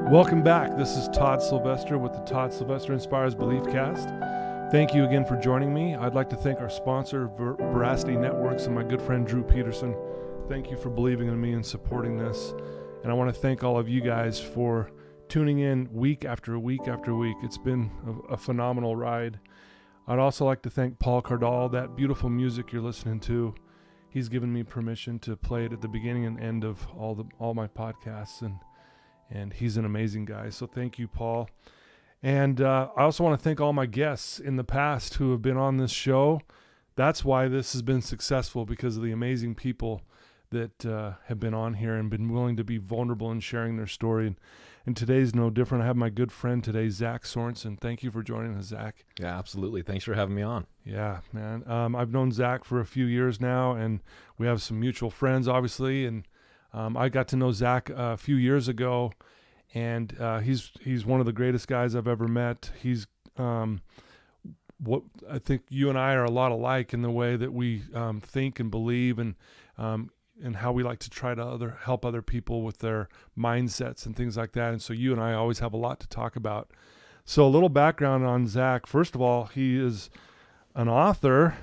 Welcome back. This is Todd Sylvester with the Todd Sylvester Inspires Belief Cast. Thank you again for joining me. I'd like to thank our sponsor, Veracity Networks, and my good friend Drew Peterson. Thank you for believing in me and supporting this. And I want to thank all of you guys for tuning in week after week after week. It's been a phenomenal ride. I'd also like to thank Paul Cardall. That beautiful music you're listening to, he's given me permission to play it at the beginning and end of all my podcasts, and he's an amazing guy. So thank you, Paul. And I also want to thank all my guests in the past who have been on this show. That's why this has been successful, because of the amazing people that have been on here and been willing to be vulnerable in sharing their story. And today's no different. I have my good friend today, Zach Sorensen. Thank you for joining us, Zach. Yeah, absolutely. Thanks for having me on. Yeah, man. I've known Zach for a few years now, and we have some mutual friends, obviously. And I got to know Zach a few years ago, and he's one of the greatest guys I've ever met. He's what I think you and I are a lot alike in the way that we think and believe, and how we like to try to help other people with their mindsets and things like that. And so you and I always have a lot to talk about. So a little background on Zach. First of all, he is an author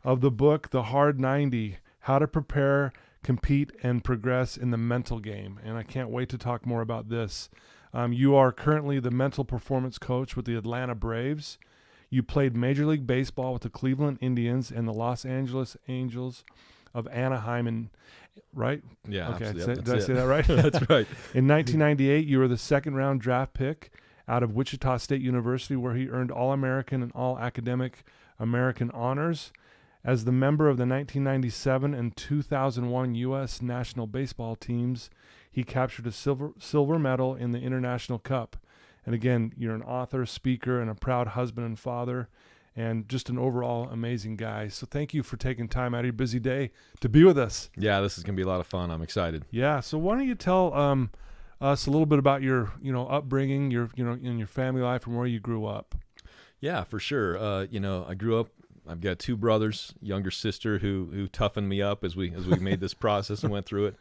of the book, The Hard 90, How to Prepare, Compete, and Progress in the Mental Game. And I can't wait to talk more about this. You are currently the mental performance coach with the Atlanta Braves. You played Major League Baseball with the Cleveland Indians and the Los Angeles Angels of Anaheim, right? Yeah. Okay. Did I say that right? That's right. In 1998, you were the second-round draft pick out of Wichita State University, where he earned All-American and All-Academic American honors. As the member of the 1997 and 2001 U.S. national baseball teams, he captured a silver medal in the International Cup. And again, you're an author, speaker, and a proud husband and father, and just an overall amazing guy. So thank you for taking time out of your busy day to be with us. Yeah, this is going to be a lot of fun. I'm excited. Yeah. So why don't you tell us a little bit about your, upbringing, in your family life and where you grew up? Yeah, for sure. I grew up. I've got two brothers, younger sister who toughened me up as we made this process and went through it.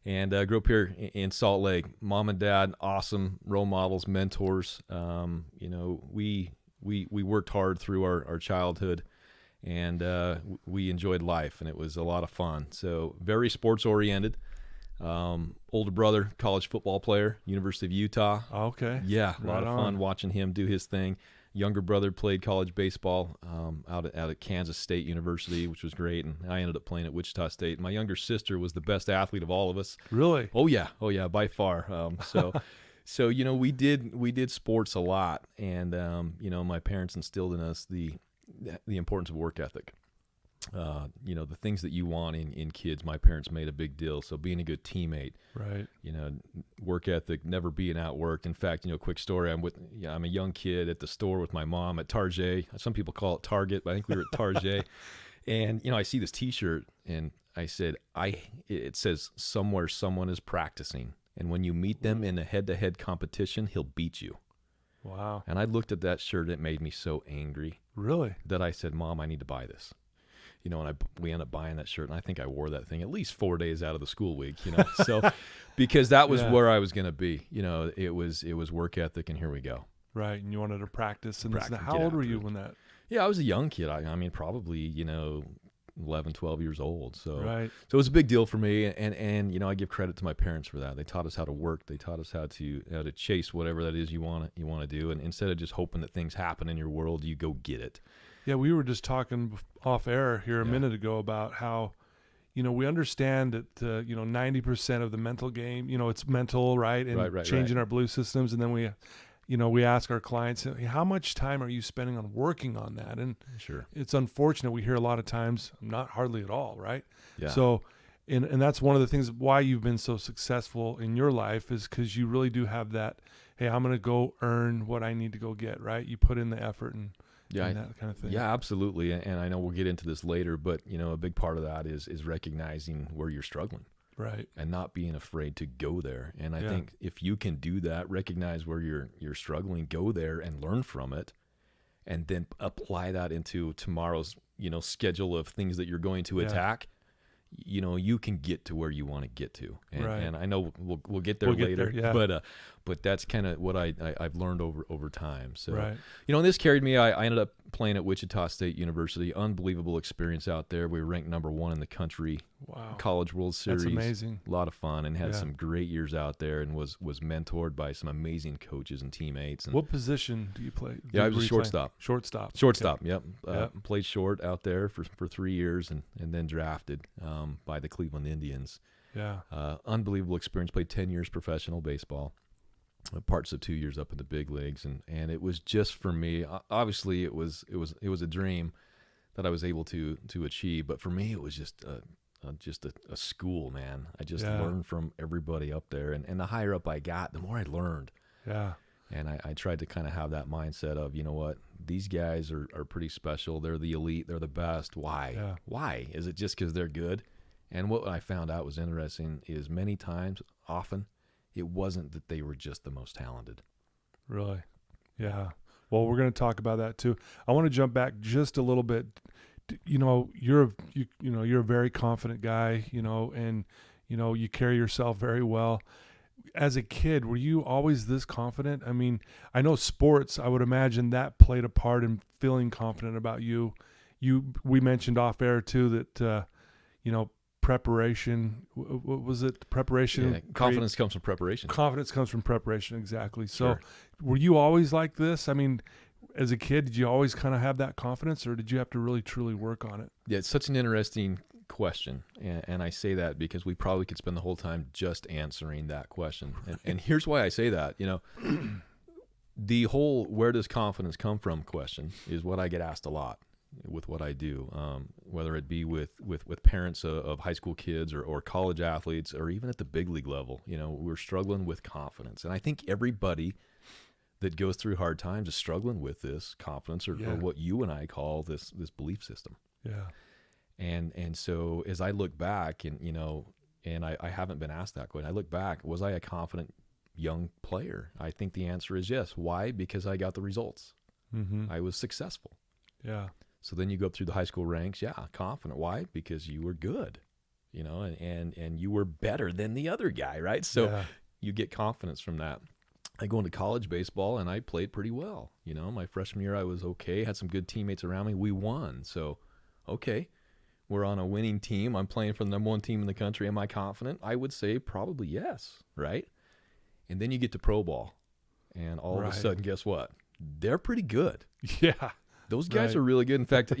And I grew up here in Salt Lake. Mom and dad, awesome role models, mentors. We worked hard through our childhood, and we enjoyed life, and it was a lot of fun. So very sports oriented. Older brother, college football player, University of Utah. Okay. Yeah, a lot Right of fun watching him do his thing. Younger brother played college baseball out at Kansas State University, which was great, and I ended up playing at Wichita State. My younger sister was the best athlete of all of us. Really? Oh yeah, by far. So we did sports a lot, and my parents instilled in us the importance of work ethic. The things that you want in kids, my parents made a big deal. So being a good teammate, right? Work ethic, never being outworked. In fact, quick story. I'm a young kid at the store with my mom at Target. Some people call it Target, but I think we were at Target. And I see this T-shirt, and I said, it says somewhere someone is practicing, and when you meet them in a head-to-head competition, he'll beat you. Wow. And I looked at that shirt. It made me so angry. Really? That I said, Mom, I need to buy this. We ended up buying that shirt, and I think I wore that thing at least 4 days out of the school week, so because that was where I was going to be, it was work ethic, and here we go. Right. And you wanted to practice. And how old were you when that? Yeah, I was a young kid. I mean, probably, 11, 12 years old. So, right. So it was a big deal for me. And I give credit to my parents for that. They taught us how to work. They taught us how to chase whatever that is you want to do. And instead of just hoping that things happen in your world, you go get it. Yeah, we were just talking off air here a minute ago about how, we understand that, 90% of the mental game, it's mental, right? And changing our belief systems. And then we ask our clients, how much time are you spending on working on that? And sure, it's unfortunate. We hear a lot of times, not hardly at all, right? Yeah. So, and that's one of the things why you've been so successful in your life is because you really do have that, hey, I'm going to go earn what I need to go get, right? You put in the effort and that kind of thing. Yeah, absolutely. And I know we'll get into this later, but a big part of that is recognizing where you're struggling. Right. And not being afraid to go there. And I think if you can do that, recognize where you're struggling, go there and learn from it, and then apply that into tomorrow's, schedule of things that you're going to attack, you can get to where you want to get to. And I know we'll get there later. Get there, but that's kind of what I've learned over time. So, Right. and this carried me. I ended up playing at Wichita State University. Unbelievable experience out there. We were ranked #1 in the country. Wow. College World Series. That's amazing. A lot of fun, and had Yeah. some great years out there, and was mentored by some amazing coaches and teammates. And What position do you play? Yeah, I was Were a you playing? shortstop. Shortstop. Shortstop, Okay. yep. Yep. Played short out there for 3 years, and then drafted by the Cleveland Indians. Yeah. Unbelievable experience. Played 10 years professional baseball, parts of 2 years up in the big leagues, and it was just for me. Obviously, it was a dream that I was able to achieve, but for me, it was just a school, man. I just Yeah. learned from everybody up there, and the higher up I got, the more I learned. Yeah. And I tried to kind of have that mindset of, you know what, these guys are pretty special. They're the elite. They're the best. Why? Yeah. Why? Is it just because they're good? And what I found out was interesting is often, it wasn't that they were just the most talented. Really? Yeah. Well, we're going to talk about that too. I want to jump back just a little bit. You're a very confident guy, and you carry yourself very well. As a kid, were you always this confident? I mean, I know sports, I would imagine that played a part in feeling confident about you. We mentioned off air too that preparation, what was it? Preparation. Yeah, confidence comes from preparation. Confidence comes from preparation, exactly. So Sure. were you always like this? I mean, as a kid, did you always kind of have that confidence, or did you have to really, truly work on it? Yeah, it's such an interesting question, and I say that because we probably could spend the whole time just answering that question. And here's why I say that. The whole "where does confidence come from" question is what I get asked a lot with what I do, whether it be with parents of high school kids or college athletes, or even at the big league level. We're struggling with confidence, and I think everybody that goes through hard times is struggling with this confidence, or what you and I call this belief system. Yeah. And so as I look back, and I haven't been asked that question. I look back, was I a confident young player? I think the answer is yes. Why? Because I got the results. Mm-hmm. I was successful. Yeah. So then you go up through the high school ranks. Yeah, confident. Why? Because you were good, and you were better than the other guy, right? So you get confidence from that. I go into college baseball, and I played pretty well. My freshman year, I was okay. Had some good teammates around me. We won. So, okay, we're on a winning team. I'm playing for the #1 team in the country. Am I confident? I would say probably yes, right? And then you get to pro ball, and all of a sudden, guess what? They're pretty good. Yeah. Those guys are really good. In fact,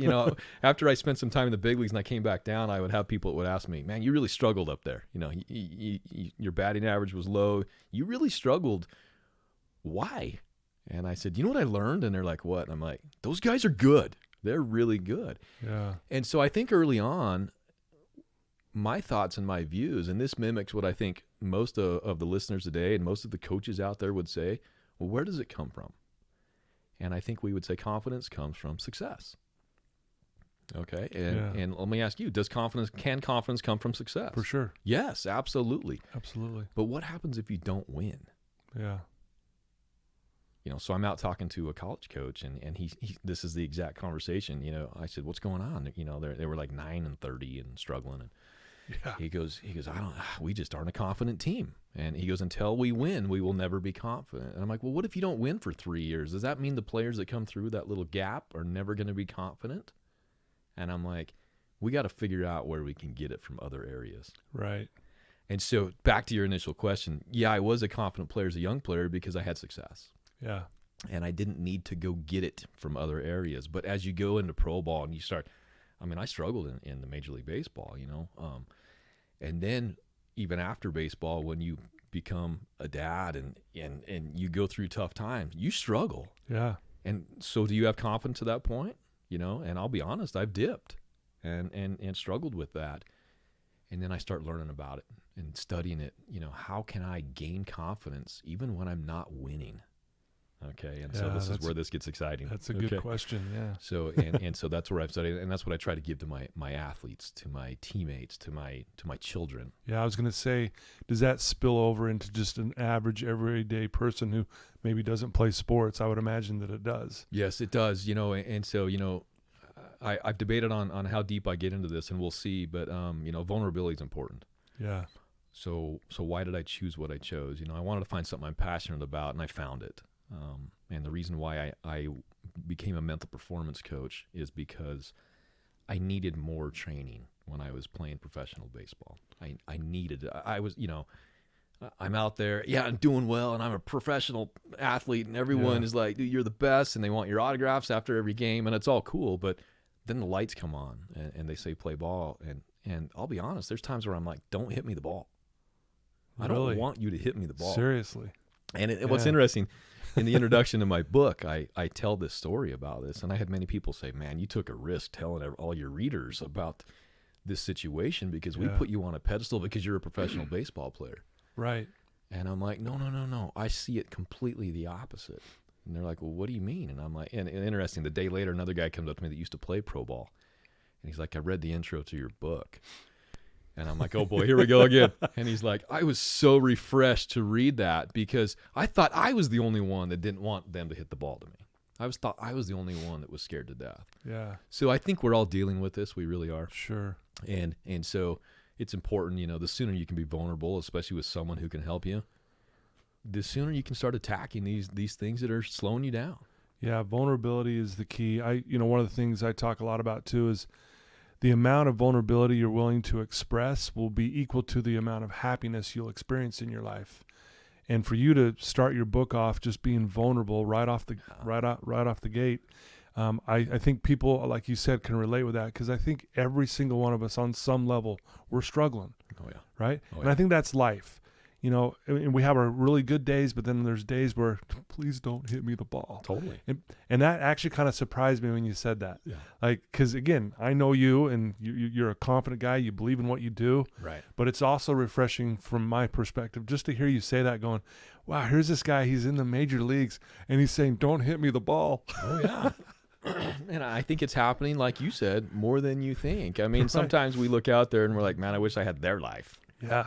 after I spent some time in the big leagues and I came back down, I would have people that would ask me, "Man, you really struggled up there. Your batting average was low. You really struggled. Why?" And I said, "You know what I learned?" And they're like, "What?" And I'm like, "Those guys are good. They're really good." Yeah. And so I think early on, my thoughts and my views, and this mimics what I think most of the listeners today and most of the coaches out there would say, well, where does it come from? And I think we would say confidence comes from success. Okay. And let me ask you, can confidence come from success? For sure. Yes, absolutely. Absolutely. But what happens if you don't win? Yeah. So I'm out talking to a college coach, and he this is the exact conversation. I said, "What's going on?" They were like 9-30 and struggling. And he goes, we just aren't a confident team. And he goes, until we win, we will never be confident. And I'm like, well, what if you don't win for 3 years? Does that mean the players that come through that little gap are never going to be confident? And I'm like, we got to figure out where we can get it from other areas. Right. And so back to your initial question. Yeah, I was a confident player as a young player because I had success. Yeah. And I didn't need to go get it from other areas. But as you go into pro ball and you start, I struggled in the Major League Baseball, and then even after baseball, when you become a dad and you go through tough times, you struggle. Yeah. And so do you have confidence at that point? And I'll be honest, I've dipped and struggled with that. And then I start learning about it and studying it. How can I gain confidence even when I'm not winning? Okay, and so this is where this gets exciting. That's a good question, yeah. So and so that's where I've studied, and that's what I try to give to my athletes, to my teammates, to my children. Yeah, I was going to say, does that spill over into just an average, everyday person who maybe doesn't play sports? I would imagine that it does. Yes, it does. And so I've debated on how deep I get into this, and we'll see. But vulnerability is important. Yeah. So why did I choose what I chose? I wanted to find something I'm passionate about, and I found it. And the reason why I became a mental performance coach is because I needed more training when I was playing professional baseball. I needed it. I was, I'm out there, I'm doing well, and I'm a professional athlete, and everyone is like, dude, you're the best, and they want your autographs after every game, and it's all cool. But then the lights come on, and they say play ball, and I'll be honest, there's times where I'm like, don't hit me the ball. I don't want you to hit me the ball. Seriously. And what's interesting, in the introduction to my book, I tell this story about this, and I had many people say, man, you took a risk telling all your readers about this situation because we put you on a pedestal because you're a professional baseball player. Right. And I'm like, no. I see it completely the opposite. And they're like, well, what do you mean? And I'm like, and interesting, the day later, another guy comes up to me that used to play pro ball. And he's like, I read the intro to your book. And I'm like, oh boy, here we go again. And he's like, I was so refreshed to read that because I thought I was the only one that didn't want them to hit the ball to me. I thought I was the only one that was scared to death. Yeah. So I think we're all dealing with this. We really are. Sure. And so it's important, the sooner you can be vulnerable, especially with someone who can help you, the sooner you can start attacking these things that are slowing you down. Yeah, vulnerability is the key. One of the things I talk a lot about too is the amount of vulnerability you're willing to express will be equal to the amount of happiness you'll experience in your life. And for you to start your book off just being vulnerable right off the gate, I think people, like you said, can relate with that because I think every single one of us on some level, we're struggling. Oh, yeah. Right? Oh, and I think that's life. And we have our really good days, but then there's days where, please don't hit me the ball. Totally. And that actually kind of surprised me when you said that. Yeah. Like, because again, I know you and you're a confident guy. You believe in what you do. Right. But it's also refreshing from my perspective just to hear you say that going, wow, here's this guy. He's in the major leagues and he's saying, don't hit me the ball. Oh, yeah. And I think it's happening, like you said, more than you think. I mean, sometimes we look out there and we're like, man, I wish I had their life. Yeah.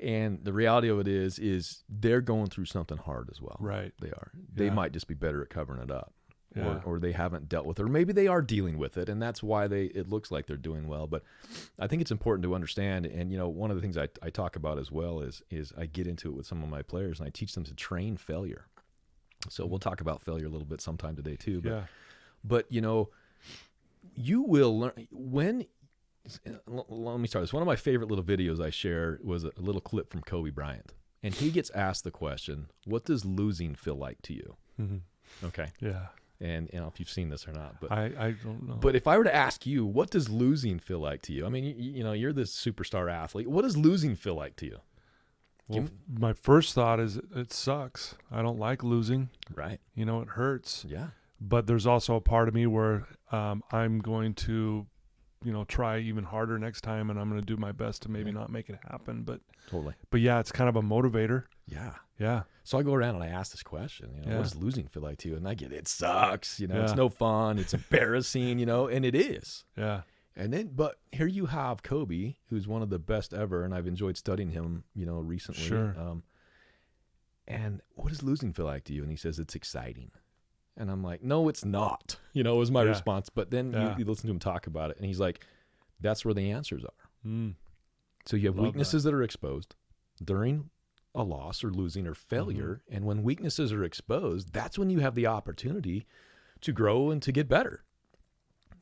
And the reality of it is they're going through something hard as well. Right. They are. They might just be better at covering it up. Yeah. Or they haven't dealt with it. Or maybe they are dealing with it, and that's why it looks like they're doing well. But I think it's important to understand, and one of the things I talk about as well is I get into it with some of my players, and I teach them to train failure. So we'll talk about failure a little bit sometime today too. But you will learn let me start this. One of my favorite little videos I share was a little clip from Kobe Bryant. And he gets asked the question, what does losing feel like to you? Mm-hmm. Okay. Yeah. And if you've seen this or not. But I don't know. But if I were to ask you, what does losing feel like to you? I mean, you're this superstar athlete. What does losing feel like to you? Well, my first thought is it sucks. I don't like losing. Right. It hurts. Yeah. But there's also a part of me where I'm going to try even harder next time, and I'm going to do my best to maybe not make it happen. But totally. But yeah, it's kind of a motivator. Yeah. Yeah. So I go around and I ask this question, what does losing feel like to you? And I get, it sucks, it's Yeah. no fun, it's embarrassing, and it is. Yeah. And then, but here you have Kobe, who's one of the best ever, and I've enjoyed studying him, recently. Sure. And what does losing feel like to you? And he says, it's exciting. And I'm like, no, it's not, was my response. But then you listen to him talk about it, and he's like, that's where the answers are. Mm. So you have weaknesses that are exposed during a loss or losing or failure. Mm-hmm. And when weaknesses are exposed, that's when you have the opportunity to grow and to get better.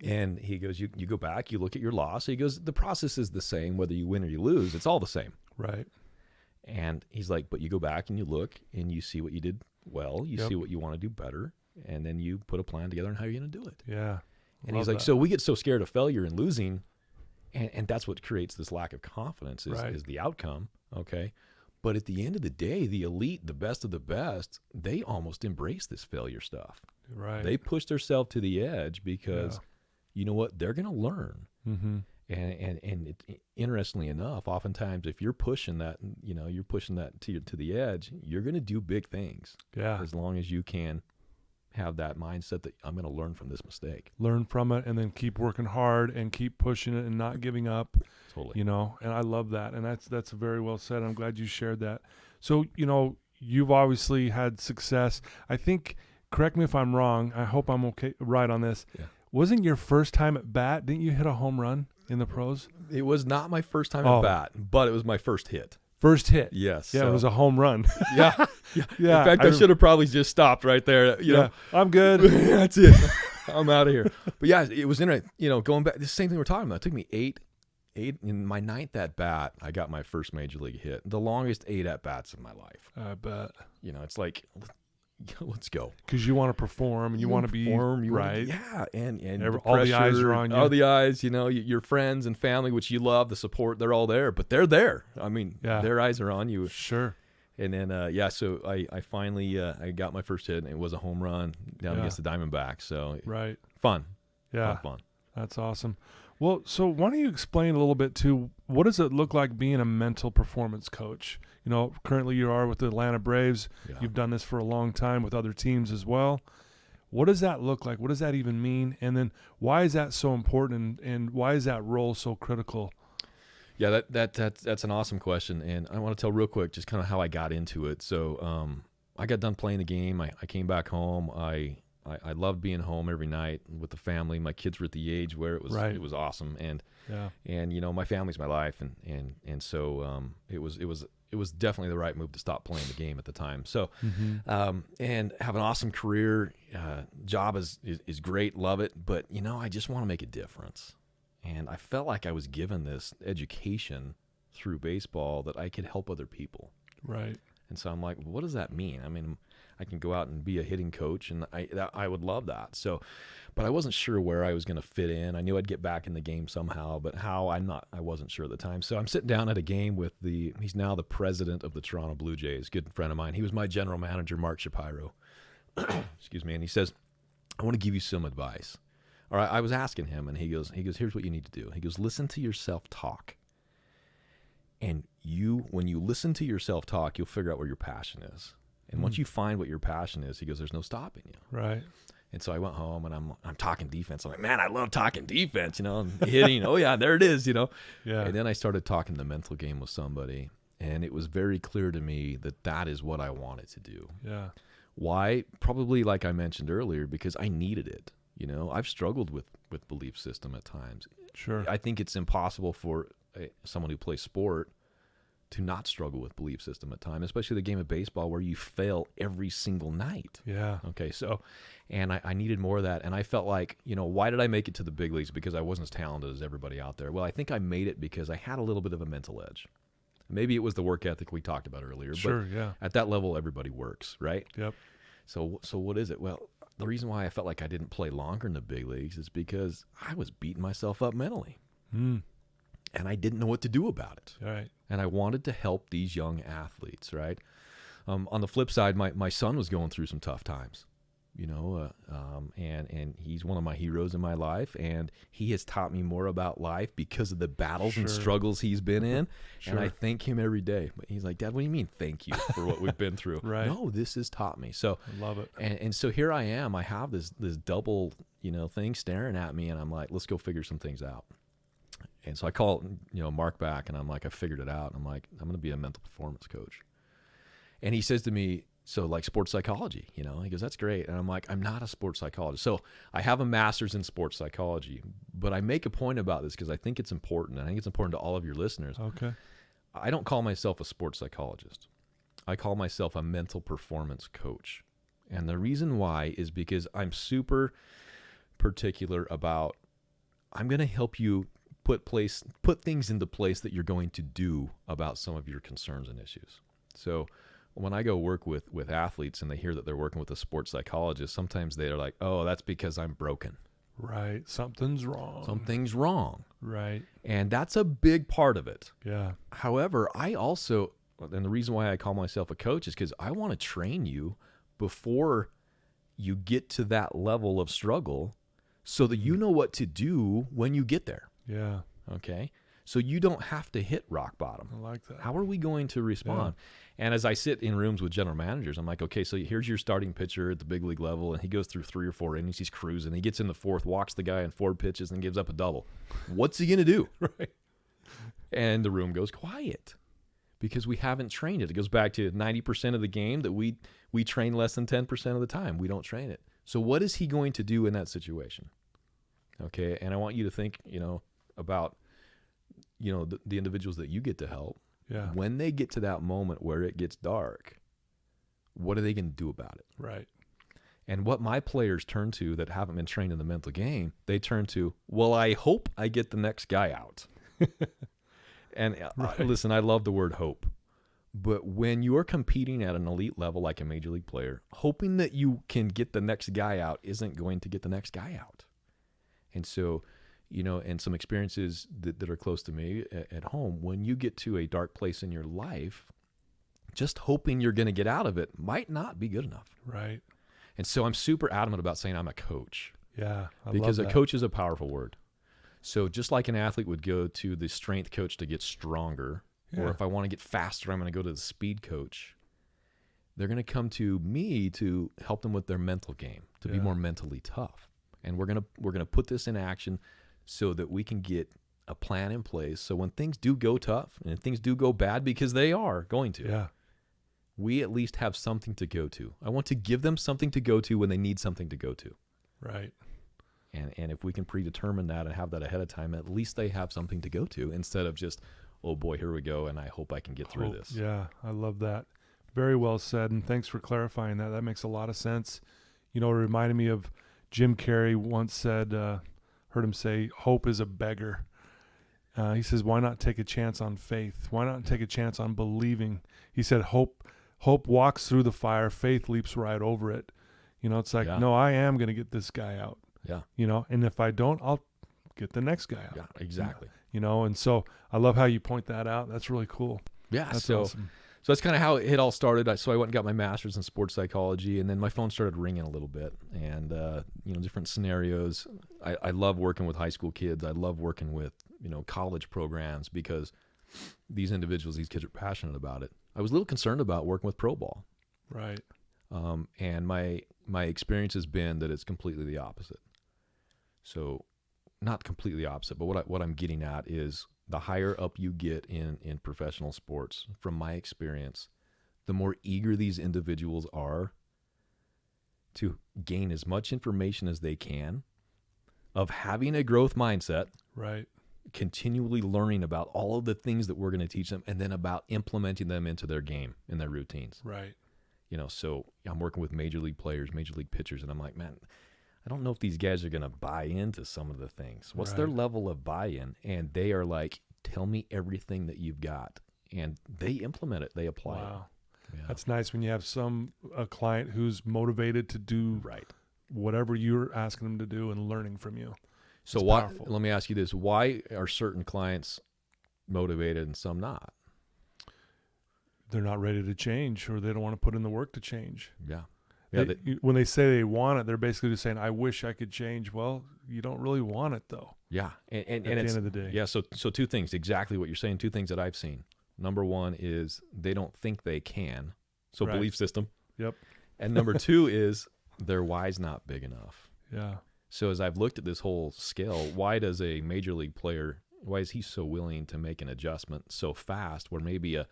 And he goes, you go back, you look at your loss. He goes, the process is the same, whether you win or you lose. It's all the same. Right. And he's like, but you go back and you look and you see what you did well. You see what you want to do better. And then you put a plan together on how you're going to do it. Yeah. And he's like, so we get so scared of failure and losing. And that's what creates this lack of confidence is the outcome. Okay. But at the end of the day, the elite, the best of the best, they almost embrace this failure stuff. Right. They push themselves to the edge because you know what? They're going to learn. Mm-hmm. And interestingly enough, oftentimes if you're pushing that, you're pushing that to the edge, you're going to do big things. Yeah. As long as you can have that mindset that I'm going to learn from this mistake. Learn from it and then keep working hard and keep pushing it and not giving up. Totally. And I love that. And that's very well said. I'm glad you shared that. So, you've obviously had success. I think, correct me if I'm wrong, I hope I'm right on this. Yeah. Wasn't your first time at bat? Didn't you hit a home run in the pros? It was not my first time at bat, but it was my first hit. First hit. Yes. Yeah, it was a home run. Yeah. Yeah. Yeah. In fact, I should have probably just stopped right there. You know, I'm good. that's it. I'm out of here. But yeah, it was going back, the same thing we're talking about. It took me eight, in my ninth at bat, I got my first major league hit. The longest 8 at bats of my life. I bet. It's like, let's go. Because you want to perform and you want to be right. Yeah, and all the eyes are on you. All the eyes, your friends and family, which you love, the support, they're all there. But they're there. I mean, their eyes are on you. Sure. And then, so I finally I got my first hit, and it was a home run down against the Diamondbacks. So fun. Yeah, fun. That's awesome. Well, so why don't you explain a little bit too? What does it look like being a mental performance coach? Currently you are with the Atlanta Braves. Yeah. You've done this for a long time with other teams as well. What does that look like? What does that even mean? And then why is that so important? And why is that role so critical? Yeah, that's an awesome question, and I want to tell real quick just kind of how I got into it. So I got done playing the game. I came back home. I loved being home every night with the family. My kids were at the age where it was awesome, and my family's my life, and so it was definitely the right move to stop playing the game at the time. So and have an awesome career. Job is great, love it, but I just want to make a difference. And I felt like I was given this education through baseball that I could help other people. Right. And so I'm like, well, what does that mean? I mean, I can go out and be a hitting coach, and I would love that. So, but I wasn't sure where I was going to fit in. I knew I'd get back in the game somehow, but how, I wasn't sure at the time. So I'm sitting down at a game with he's now the president of the Toronto Blue Jays, good friend of mine. He was my general manager, Mark Shapiro. Excuse me. And he says, I want to give you some advice. All right, I was asking him, and he goes, here's what you need to do. He goes, listen to yourself talk. And when you listen to yourself talk, you'll figure out where your passion is. And once you find what your passion is, he goes, there's no stopping you. Right. And so I went home, and I'm talking defense. I'm like, man, I love talking defense, and hitting. Oh yeah, there it is, Yeah. And then I started talking the mental game with somebody, and it was very clear to me that is what I wanted to do. Yeah. Why? Probably like I mentioned earlier, because I needed it. I've struggled with belief system at times. Sure. I think it's impossible for someone who plays sport to not struggle with belief system at times, especially the game of baseball where you fail every single night. Yeah. Okay. So, and I needed more of that. And I felt like, why did I make it to the big leagues? Because I wasn't as talented as everybody out there. Well, I think I made it because I had a little bit of a mental edge. Maybe it was the work ethic we talked about earlier. Sure. But Yeah. at that level, everybody works, right? Yep. So what is it? Well, the reason why I felt like I didn't play longer in the big leagues is because I was beating myself up mentally. And I didn't know what to do about it. Right. And I wanted to help these young athletes, right? On the flip side, my son was going through some tough times, and he's one of my heroes in my life, and he has taught me more about life because of the battles and struggles he's been in. Sure. And I thank him every day. But he's like, Dad, what do you mean thank you for what we've been through? Right. No, this has taught me. So I love it. And so here I am. I have this double, thing staring at me, and I'm like, let's go figure some things out. And so I call, Mark back, and I'm like, I figured it out. I'm like, I'm going to be a mental performance coach. And he says to me, so like sports psychology, he goes, that's great. And I'm like, I'm not a sports psychologist. So I have a master's in sports psychology, but I make a point about this because I think it's important. And I think it's important to all of your listeners. Okay. I don't call myself a sports psychologist. I call myself a mental performance coach. And the reason why is because I'm super particular about, I'm going to help you put things into place that you're going to do about some of your concerns and issues. So when I go work with athletes and they hear that they're working with a sports psychologist, sometimes they're like, oh, that's because I'm broken. Right. Something's wrong. Something's wrong. Right. And that's a big part of it. Yeah. However, I also, and the reason why I call myself a coach is because I want to train you before you get to that level of struggle so that you know what to do when you get there. Yeah. Okay. So you don't have to hit rock bottom. I like that. How are we going to respond? Yeah. And as I sit in rooms with general managers, I'm like, okay, so here's your starting pitcher at the big league level, and he goes through 3 or 4 innings. He's cruising. He gets in the 4th, walks the guy in 4 pitches, and gives up a double. What's he going to do? Right. And the room goes quiet because we haven't trained it. It goes back to 90% of the game that we train less than 10% of the time. We don't train it. So what is he going to do in that situation? Okay, and I want you to think, about, the individuals that you get to help. Yeah. When they get to that moment where it gets dark, what are they going to do about it? Right. And what my players turn to that haven't been trained in the mental game, they turn to, well, I hope I get the next guy out. And Right. listen, I love the word hope. But when you're competing at an elite level like a major league player, hoping that you can get the next guy out isn't going to get the next guy out. And so, and some experiences that are close to me at home, when you get to a dark place in your life, just hoping you're going to get out of it might not be good enough. Right. And so I'm super adamant about saying I'm a coach. Yeah. Because love a that. coach is a powerful word. So just like an athlete would go to the strength coach to get stronger, Yeah. or if I want to get faster, I'm going to go to the speed coach. They're going to come to me to help them with their mental game, to be Yeah. more mentally tough. And we're going to put this in action so that we can get a plan in place. So when things do go tough and things do go bad, because they are going to, Yeah. we at least have something to go to. I want to give them something to go to when they need something to go to. Right. And if we can predetermine that and have that ahead of time, at least they have something to go to instead of just, oh boy, here we go, and I hope I can get through this. Yeah. I love that. Very well said. And thanks for clarifying that. That makes a lot of sense. It reminded me of Jim Carrey once said, heard him say, hope is a beggar. He says, why not take a chance on faith? Why not take a chance on believing? He said, hope walks through the fire. Faith leaps right over it. It's like, Yeah. no, I am going to get this guy out. Yeah. And if I don't, I'll get the next guy out. Yeah, exactly. And so I love how you point that out. That's really cool. Yeah, That's so awesome. so that's kind of how it all started. So I went and got my master's in sports psychology, and then my phone started ringing a little bit, and different scenarios. I love working with high school kids. I love working with college programs because these individuals, these kids are passionate about it. I was a little concerned about working with pro ball, Right. and my experience has been that it's completely the opposite. So, not completely opposite, but what I'm getting at is the higher up you get in professional sports, from my experience, the more eager these individuals are to gain as much information as they can, of having a growth mindset, Right. continually learning about all of the things that we're going to teach them, and then about implementing them into their game and their routines. Right. So I'm working with major league players, major league pitchers, and I'm like, man, I don't know if these guys are going to buy into some of the things. What's their Right. level of buy-in? And they are like, tell me everything that you've got. And they implement it. They apply Wow. it. Yeah. That's nice when you have a client who's motivated to do right. whatever you're asking them to do and learning from you. So It's why? powerful. Let me ask you this: why are certain clients motivated and some not? They're not ready to change, or they don't want to put in the work to change. Yeah. Yeah. When they say they want it, they're basically just saying, I wish I could change. Well, you don't really want it, though. Yeah. And At the it's, end of the day. yeah. So two things, exactly what you're saying. Two things that I've seen. Number one is they don't think they can. So Right. belief system. Yep. And number two is their why's not big enough. Yeah. So as I've looked at this whole scale, why does a major league player, why is he so willing to make an adjustment so fast where maybe a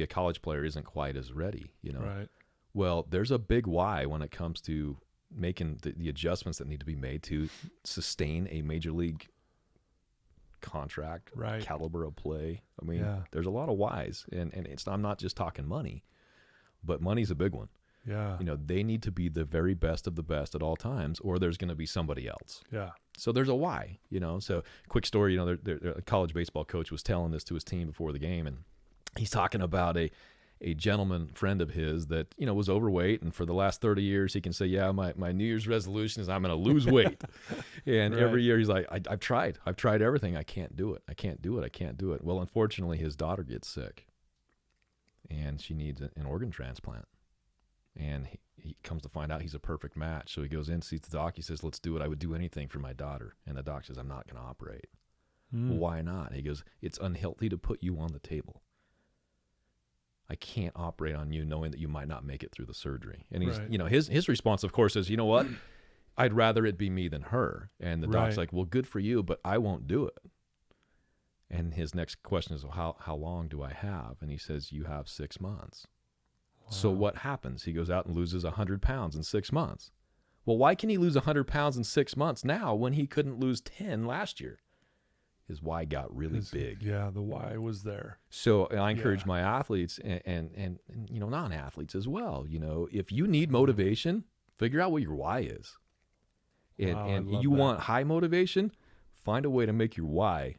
college player isn't quite as ready, Right. Well, there's a big why when it comes to making the adjustments that need to be made to sustain a major league contract, Right. caliber of play. I mean, Yeah. there's a lot of whys, and I'm not just talking money, but money's a big one. Yeah. They need to be the very best of the best at all times, or there's going to be somebody else. Yeah. So there's a why, So quick story, a college baseball coach was telling this to his team before the game, and he's talking about a gentleman friend of his that, was overweight, and for the last 30 years he can say, yeah, my New Year's resolution is I'm going to lose weight. And Right. every year he's like, I've tried everything. I can't do it. I can't do it. Well, unfortunately his daughter gets sick and she needs an organ transplant. And he comes to find out he's a perfect match. So he goes in, sees the doc. He says, let's do it. I would do anything for my daughter. And the doc says, I'm not going to operate. Well, why not? He goes, it's unhealthy to put you on the table. I can't operate on you knowing that you might not make it through the surgery. And he's, Right. His response, of course, is, you know what? I'd rather it be me than her. And the doc's Right. like, well, good for you, but I won't do it. And his next question is, well, how long do I have? And he says, you have 6 months. So Wow. what happens? He goes out and loses 100 pounds in 6 months. Well, why can he lose 100 pounds in 6 months now when he couldn't lose 10 last year? his why got really big. Yeah, the why was there. So I encourage my athletes and non-athletes as well. If you need motivation, figure out what your why is. And you want high motivation, find a way to make your why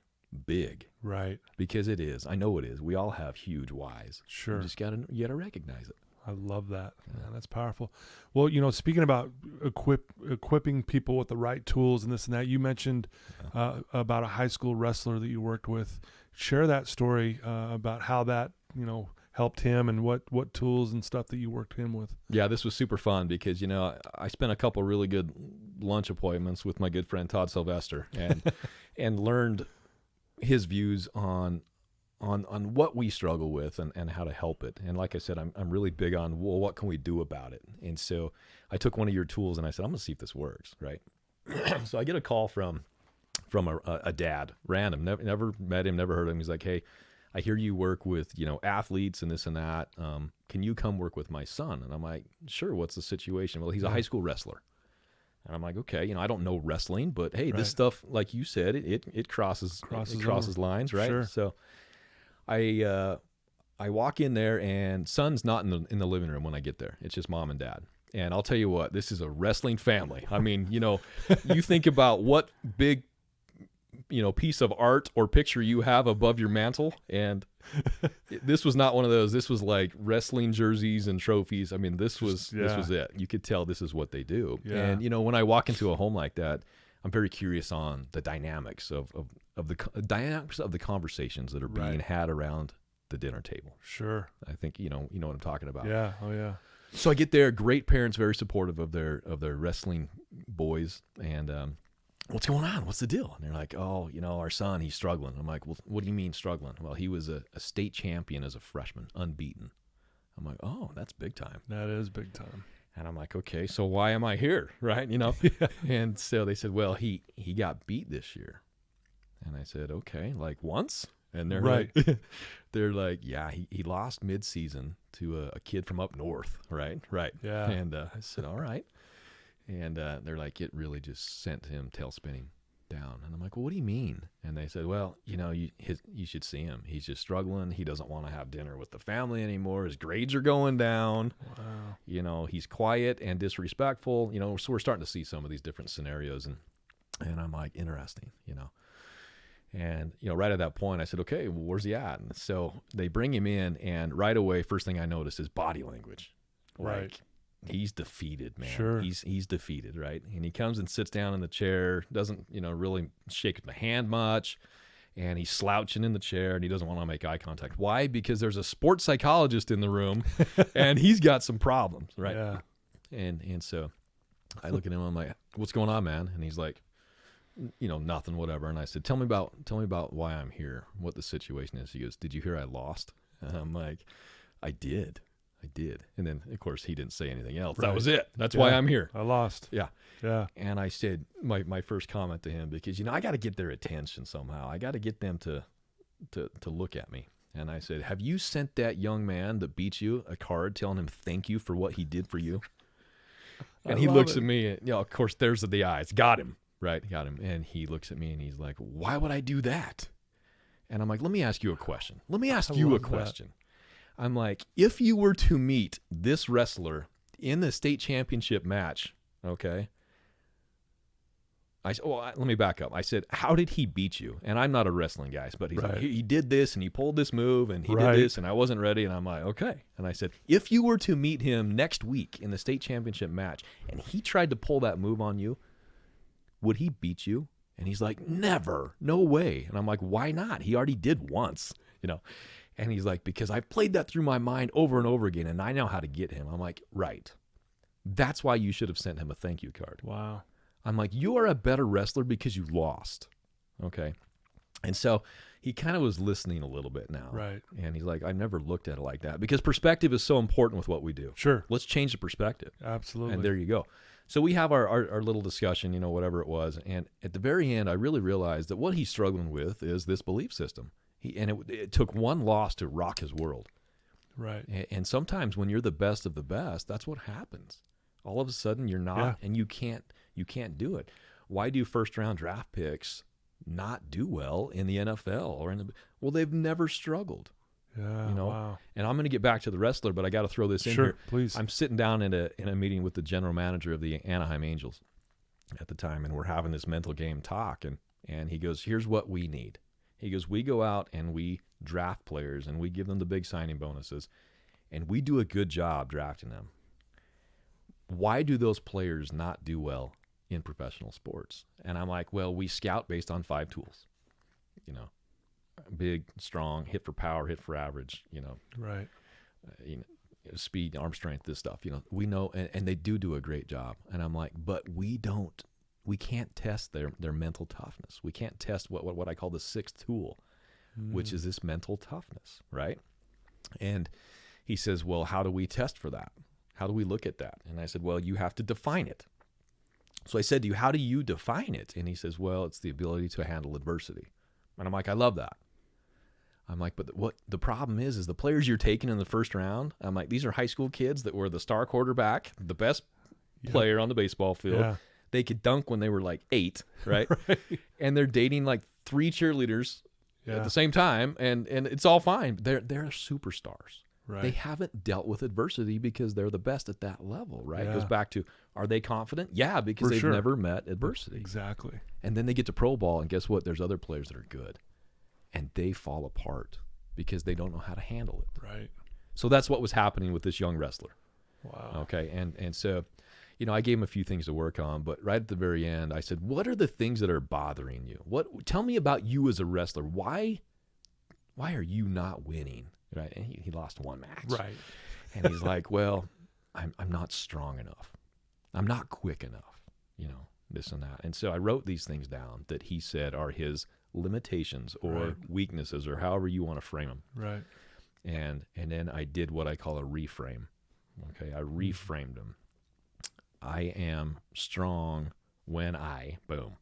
big. Right. Because it is. I know it is. We all have huge whys. Sure. You just gotta recognize it. I love that. Yeah, that's powerful. Well, speaking about equipping people with the right tools and this and that, you mentioned about a high school wrestler that you worked with. Share that story about how that, helped him and what tools and stuff that you worked him with. Yeah, this was super fun because, I spent a couple really good lunch appointments with my good friend Todd Sylvester and learned his views on what we struggle with and how to help it. And like I said, I'm really big on, well, what can we do about it? And so I took one of your tools and I said, I'm going to see if this works, right? So I get a call from a dad, random, never met him, never heard of him. He's like, hey, I hear you work with, athletes and this and that. Can you come work with my son? And I'm like, sure, what's the situation? Well, he's a high school wrestler. And I'm like, okay, I don't know wrestling, but hey, this stuff, like you said, it crosses lines, right? Sure. So I walk in there and son's not in the living room when I get there. It's just mom and dad. And I'll tell you what, this is a wrestling family. I mean, you think about what big, piece of art or picture you have above your mantle. And this was not one of those. This was like wrestling jerseys and trophies. I mean, this was it. You could tell this is what they do. Yeah. And, when I walk into a home like that, I'm very curious on the dynamics of the conversations that are being had around the dinner table. Sure. I think you know what I'm talking about. Yeah. Oh yeah. So I get there, great parents, very supportive of their wrestling boys, and what's going on? What's the deal? And they're like, oh, our son, he's struggling. I'm like, well, what do you mean struggling? Well, he was a state champion as a freshman, unbeaten. I'm like, oh, that's big time. That is big time. And I'm like, okay, so why am I here, right? Yeah. And so they said, well, he got beat this year. And I said, okay, like once? And they're like, yeah, he lost mid-season to a kid from up north, right? Yeah. And I said, all right. And they're like, it really just sent him tail spinning down. And I'm like, well, what do you mean? And they said, well, you should see him. He's just struggling. He doesn't want to have dinner with the family anymore. His grades are going down. Wow. He's quiet and disrespectful. So we're starting to see some of these different scenarios. And I'm like, interesting, And, right at that point, I said, okay, well, where's he at? And so they bring him in, and right away, first thing I noticed is body language. Right. Like, he's defeated, man. Sure. He's defeated, right? And he comes and sits down in the chair, doesn't, really shake my hand much, and he's slouching in the chair, and he doesn't want to make eye contact. Why? Because there's a sports psychologist in the room, and he's got some problems, right? Yeah. And so I look at him, I'm like, what's going on, man? And he's like, nothing, whatever. And I said, tell me about why I'm here, what the situation is. He goes, did you hear I lost? And I'm like, I did. And then, of course, he didn't say anything else. That was it. That's why I'm here. I lost. Yeah. Yeah. And I said, my first comment to him, because, I got to get their attention somehow. I got to get them to look at me. And I said, have you sent that young man that beat you a card telling him thank you for what he did for you? And he looks at me, and, of course, there's the eyes. Got him. Right, got him. And he looks at me and he's like, why would I do that? And I'm like, let me ask you a question. I'm like, if you were to meet this wrestler in the state championship match, okay? I said, let me back up. I said, how did he beat you? And I'm not a wrestling guy, but he's like, he did this and he pulled this move and he did this and I wasn't ready. And I'm like, okay. And I said, if you were to meet him next week in the state championship match and he tried to pull that move on you, would he beat you? And he's like, never, no way. And I'm like, why not? He already did once, And he's like, because I've played that through my mind over and over again, and I know how to get him. I'm like, right. That's why you should have sent him a thank you card. Wow. I'm like, you are a better wrestler because you lost. Okay. And so he kind of was listening a little bit now. Right. And he's like, I never looked at it like that, because perspective is so important with what we do. Sure. Let's change the perspective. Absolutely. And there you go. So we have our little discussion, whatever it was. And at the very end, I really realized that what he's struggling with is this belief system. It took one loss to rock his world. Right. And sometimes when you're the best of the best, that's what happens. All of a sudden you're not, and you can't do it. Why do first round draft picks not do well in the NFL or well, they've never struggled. Yeah. You know, Wow. and I'm going to get back to the wrestler, but I got to throw this in Sure, here. please. I'm sitting down in a meeting with the general manager of the Anaheim Angels at the time, and we're having this mental game talk, and he goes, here's what we need. He goes, we go out and we draft players, and we give them the big signing bonuses, and we do a good job drafting them. Why do those players not do well in professional sports? And I'm like, well, we scout based on 5 tools, you know. Big, strong, hit for power, hit for average, you know, Right. Speed, arm strength, this stuff, you know, we know, and they do a great job. And I'm like, but we can't test their mental toughness. We can't test what I call the 6th tool, which is this mental toughness, right? And he says, well, how do we test for that? How do we look at that? And I said, well, you have to define it. So I said to you, how do you define it? And he says, well, it's the ability to handle adversity. And I'm like, I love that. I'm like, but what the problem is the players you're taking in the first round, I'm like, these are high school kids that were the star quarterback, the best player on the baseball field. Yeah. They could dunk when they were like 8, right? Right. And they're dating like 3 cheerleaders at Yeah. the same time, and it's all fine. They're superstars. Right. They haven't dealt with adversity because they're the best at that level, right? It Yeah. goes back to, are they confident? Yeah, because For they've sure. never met adversity. Exactly. And then they get to pro ball, and guess what? There's other players that are good, and they fall apart because they don't know how to handle it. Right. So that's what was happening with this young wrestler. Wow. Okay, and so, you know, I gave him a few things to work on, but right at the very end, I said, "What are the things that are bothering you? Tell me about you as a wrestler. Why are you not winning?" Right? And he lost 1 match. Right. And he's like, "Well, I'm not strong enough. I'm not quick enough. You know, this and that." And so I wrote these things down that he said are his limitations or Right. weaknesses, or however you want to frame them. Right. And then I did what I call a reframe. Okay, I reframed them. I am strong when boom.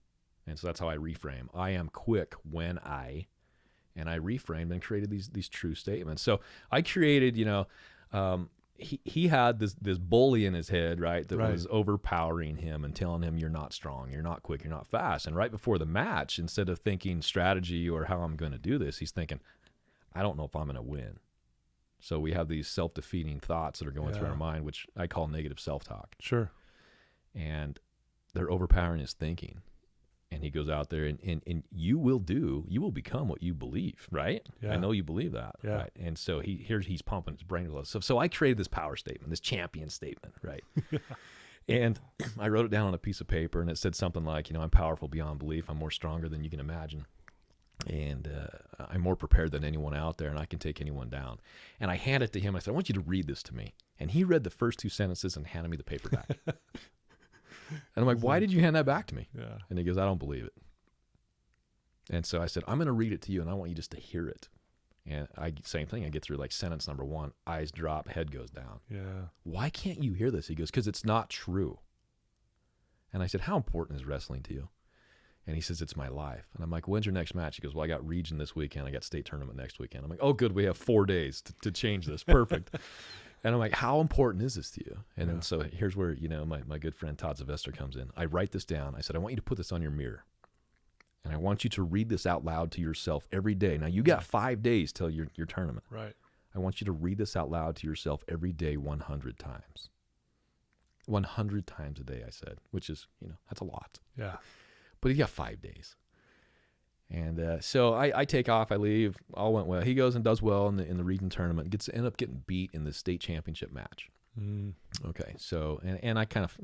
And so that's how I reframe. I am quick when and I reframed and created these true statements. So I created, you know, he had this bully in his head, right, that Right. was overpowering him and telling him, you're not strong, you're not quick, you're not fast. And right before the match, instead of thinking strategy or how I'm going to do this, he's thinking, I don't know if I'm going to win. So we have these self-defeating thoughts that are going through Yeah. our mind, which I call negative self-talk. Sure. And they're overpowering his thinking. And he goes out there and you will become what you believe, right? Yeah. I know you believe that, Yeah. right? And so he's pumping his brain. So I created this power statement, this champion statement, right? And I wrote it down on a piece of paper, and it said something like, you know, I'm powerful beyond belief. I'm more stronger than you can imagine. And I'm more prepared than anyone out there, and I can take anyone down. And I handed it to him. I said, I want you to read this to me. And he read the first 2 sentences and handed me the paper back. And I'm like, why did you hand that back to me? Yeah. And he goes, I don't believe it. And so I said, I'm going to read it to you, and I want you just to hear it. And same thing. I get through like sentence number 1, eyes drop, head goes down. Yeah. Why can't you hear this? He goes, because it's not true. And I said, how important is wrestling to you? And he says, it's my life. And I'm like, when's your next match? He goes, well, I got region this weekend. I got state tournament next weekend. I'm like, oh, good. We have 4 days to change this. Perfect. And I'm like, how important is this to you? And then so here's where, you know, my good friend Todd Sylvester comes in. I write this down. I said, I want you to put this on your mirror. And I want you to read this out loud to yourself every day. Now, you got 5 days till your tournament. Right. I want you to read this out loud to yourself every day 100 times. 100 times a day, I said, which is, you know, that's a lot. Yeah. But he got 5 days. And so I take off, I leave, all went well. He goes and does well in the region tournament, end up getting beat in the state championship match. Okay, so, and I kind of,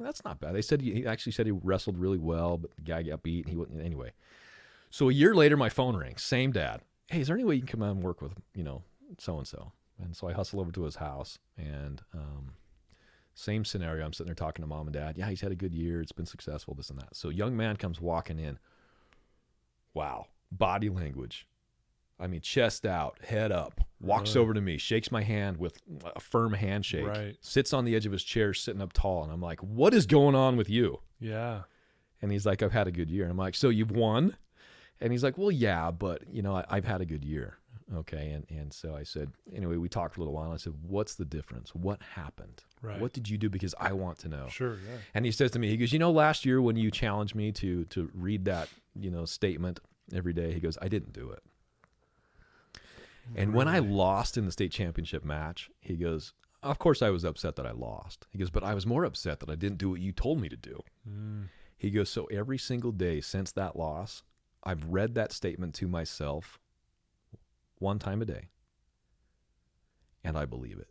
that's not bad. He actually said he wrestled really well, but the guy got beat, and he wouldn't, anyway. So a year later, my phone rings, same dad. Hey, is there any way you can come out and work with, you know, so-and-so? And so I hustle over to his house, and same scenario. I'm sitting there talking to mom and dad. Yeah, he's had a good year. It's been successful, this and that. So young man comes walking in. Wow. Body language. I mean, chest out, head up, walks over to me, shakes my hand with a firm handshake, Right. sits on the edge of his chair, sitting up tall. And I'm like, what is going on with you? Yeah. And he's like, I've had a good year. And I'm like, so you've won? And he's like, well, yeah, but, you know, I've had a good year. Okay. And so I said, anyway, we talked for a little while. And I said, what's the difference? What happened? Right. What did you do? Because I want to know. Sure. Yeah. And he says to me, he goes, last year when you challenged me to read that, statement every day, he goes, I didn't do it. And when I lost in the state championship match, he goes, of course I was upset that I lost. He goes, but I was more upset that I didn't do what you told me to do. He goes, so every single day since that loss, I've read that statement to myself one time a day, and I believe it.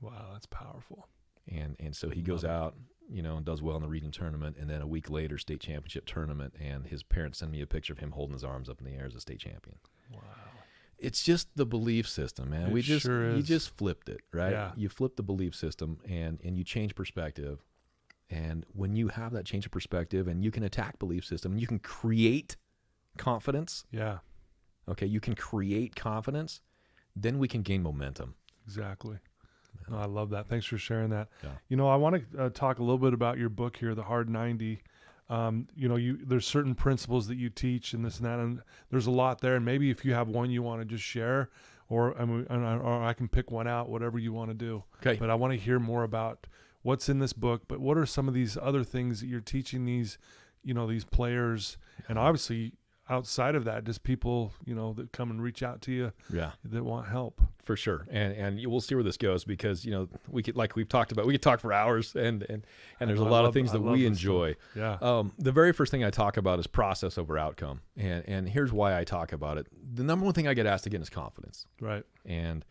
Wow, that's powerful. And so he goes out, and does well in the region tournament, and then a week later, state championship tournament, and his parents send me a picture of him holding his arms up in the air as a state champion. Wow. It's just the belief system, man. It sure is. You just flipped it, right? Yeah. You flip the belief system, and you change perspective. And when you have that change of perspective, and you can attack belief system, and you can create confidence. Yeah. Okay, you can create confidence, then we can gain momentum. Exactly. No, I love that. Thanks for sharing that. Yeah. I want to talk a little bit about your book here, The Hard 90. There's certain principles that you teach and this and that, and there's a lot there. And maybe if you have one you want to just share, or I can pick one out, whatever you want to do. Okay. But I want to hear more about what's in this book. But what are some of these other things that you're teaching these players, and obviously outside of that, just people, that come and reach out to you, that want help. For sure. And we'll see where this goes, because, we could, like we've talked about, we could talk for hours, and there's a lot of things that we enjoy. Yeah. The very first thing I talk about is process over outcome. And here's why I talk about it. The number one thing I get asked again is confidence. Right. And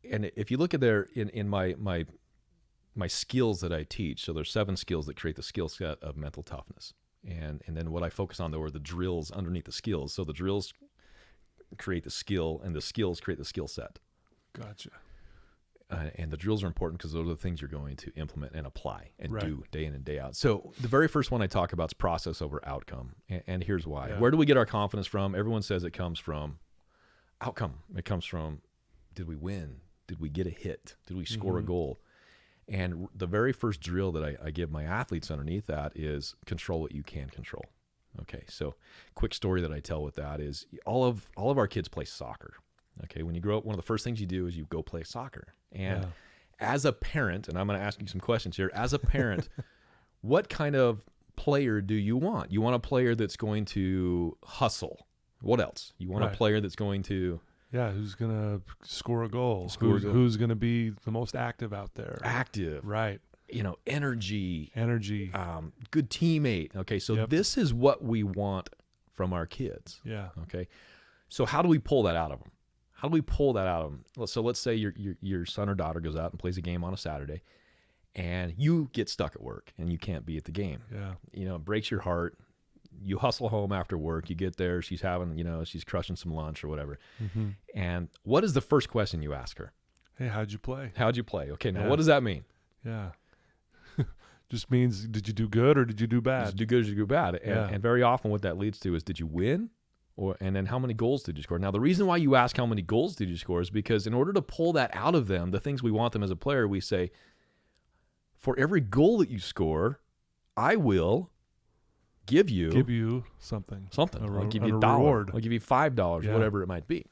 if you look at there in my skills that I teach, so there's 7 skills that create the skill set of mental toughness. And then what I focus on, though, are the drills underneath the skills. So the drills create the skill, and the skills create the skill set. Gotcha. And the drills are important because those are the things you're going to implement and apply and Right. do day in and day out. So the very first one I talk about is process over outcome. And here's why. Yeah. Where do we get our confidence from? Everyone says it comes from outcome. It comes from, did we win? Did we get a hit? Did we score a goal? And the very first drill that I give my athletes underneath that is control what you can control. Okay, so quick story that I tell with that is all of our kids play soccer. Okay, when you grow up, one of the first things you do is you go play soccer. And as a parent, and I'm going to ask you some questions here, as a parent, what kind of player do you want? You want a player that's going to hustle. What else? You want a player that's going to... Yeah, who's going to score a goal? Who's going to be the most active out there? Active. Right. Energy. Good teammate. Okay, so this is what we want from our kids. Yeah. Okay, so how do we pull that out of them? How do we pull that out of them? So let's say your son or daughter goes out and plays a game on a Saturday, and you get stuck at work and you can't be at the game. Yeah. It breaks your heart. You hustle home after work. You get there. She's having, she's crushing some lunch or whatever. Mm-hmm. And what is the first question you ask her? Hey, how'd you play? How'd you play? Okay, now what does that mean? Yeah. Just means, did you do good or did you do bad? Did you do good or did you do bad? And very often what that leads to is, did you win? And then how many goals did you score? Now, the reason why you ask how many goals did you score is because in order to pull that out of them, the things we want them as a player, we say, for every goal that you score, I will give you something. I'll give you $1. Reward. I'll give you $5, whatever it might be.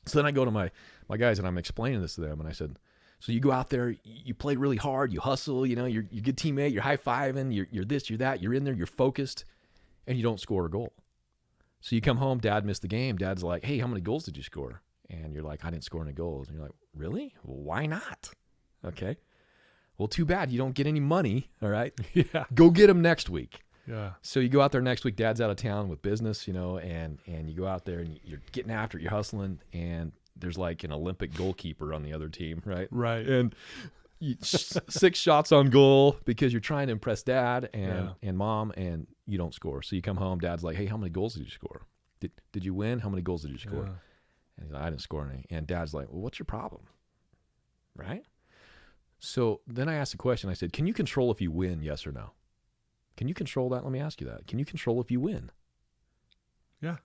So then I go to my guys and I'm explaining this to them, and I said, so you go out there, you play really hard, you hustle, you're a good teammate, you're high-fiving, you're this, you're that, you're in there, you're focused, and you don't score a goal. So you come home, Dad missed the game. Dad's like, hey, how many goals did you score? And you're like, I didn't score any goals. And you're like, really? Well, why not? Okay. Well, too bad. You don't get any money, all right? Yeah. Go get them next week. Yeah. So you go out there next week, Dad's out of town with business, and you go out there and you're getting after it, you're hustling, and there's like an Olympic goalkeeper on the other team, right? Right. And 6 shots on goal because you're trying to impress Dad and Mom, and you don't score. So you come home, Dad's like, hey, how many goals did you score? Did you win? How many goals did you score? Yeah. And he's like, I didn't score any. And Dad's like, well, what's your problem? Right? So then I asked the question. I said, can you control if you win, yes or no? Can you control that? Let me ask you that. Can you control if you win? Yeah.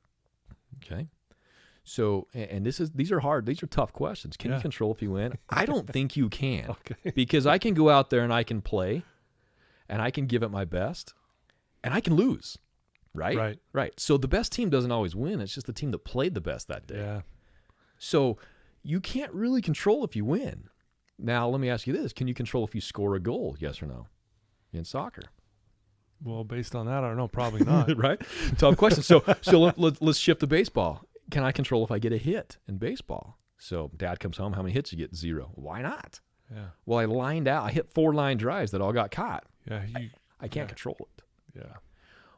Okay. So, and these are hard. These are tough questions. Can you control if you win? I don't think you can. Okay. Because I can go out there and I can play and I can give it my best and I can lose. right? Right. So the best team doesn't always win. It's just the team that played the best that day. Yeah. So you can't really control if you win. Now, let me ask you this. Can you control if you score a goal, yes or no, in soccer? Well, based on that, I don't know. Probably not. Right? Tough question. So let's shift to baseball. Can I control if I get a hit in baseball? So dad comes home. How many hits you get? 0. Why not? Yeah. Well, I hit 4 line drives that all got caught. Yeah. I can't control it. Yeah.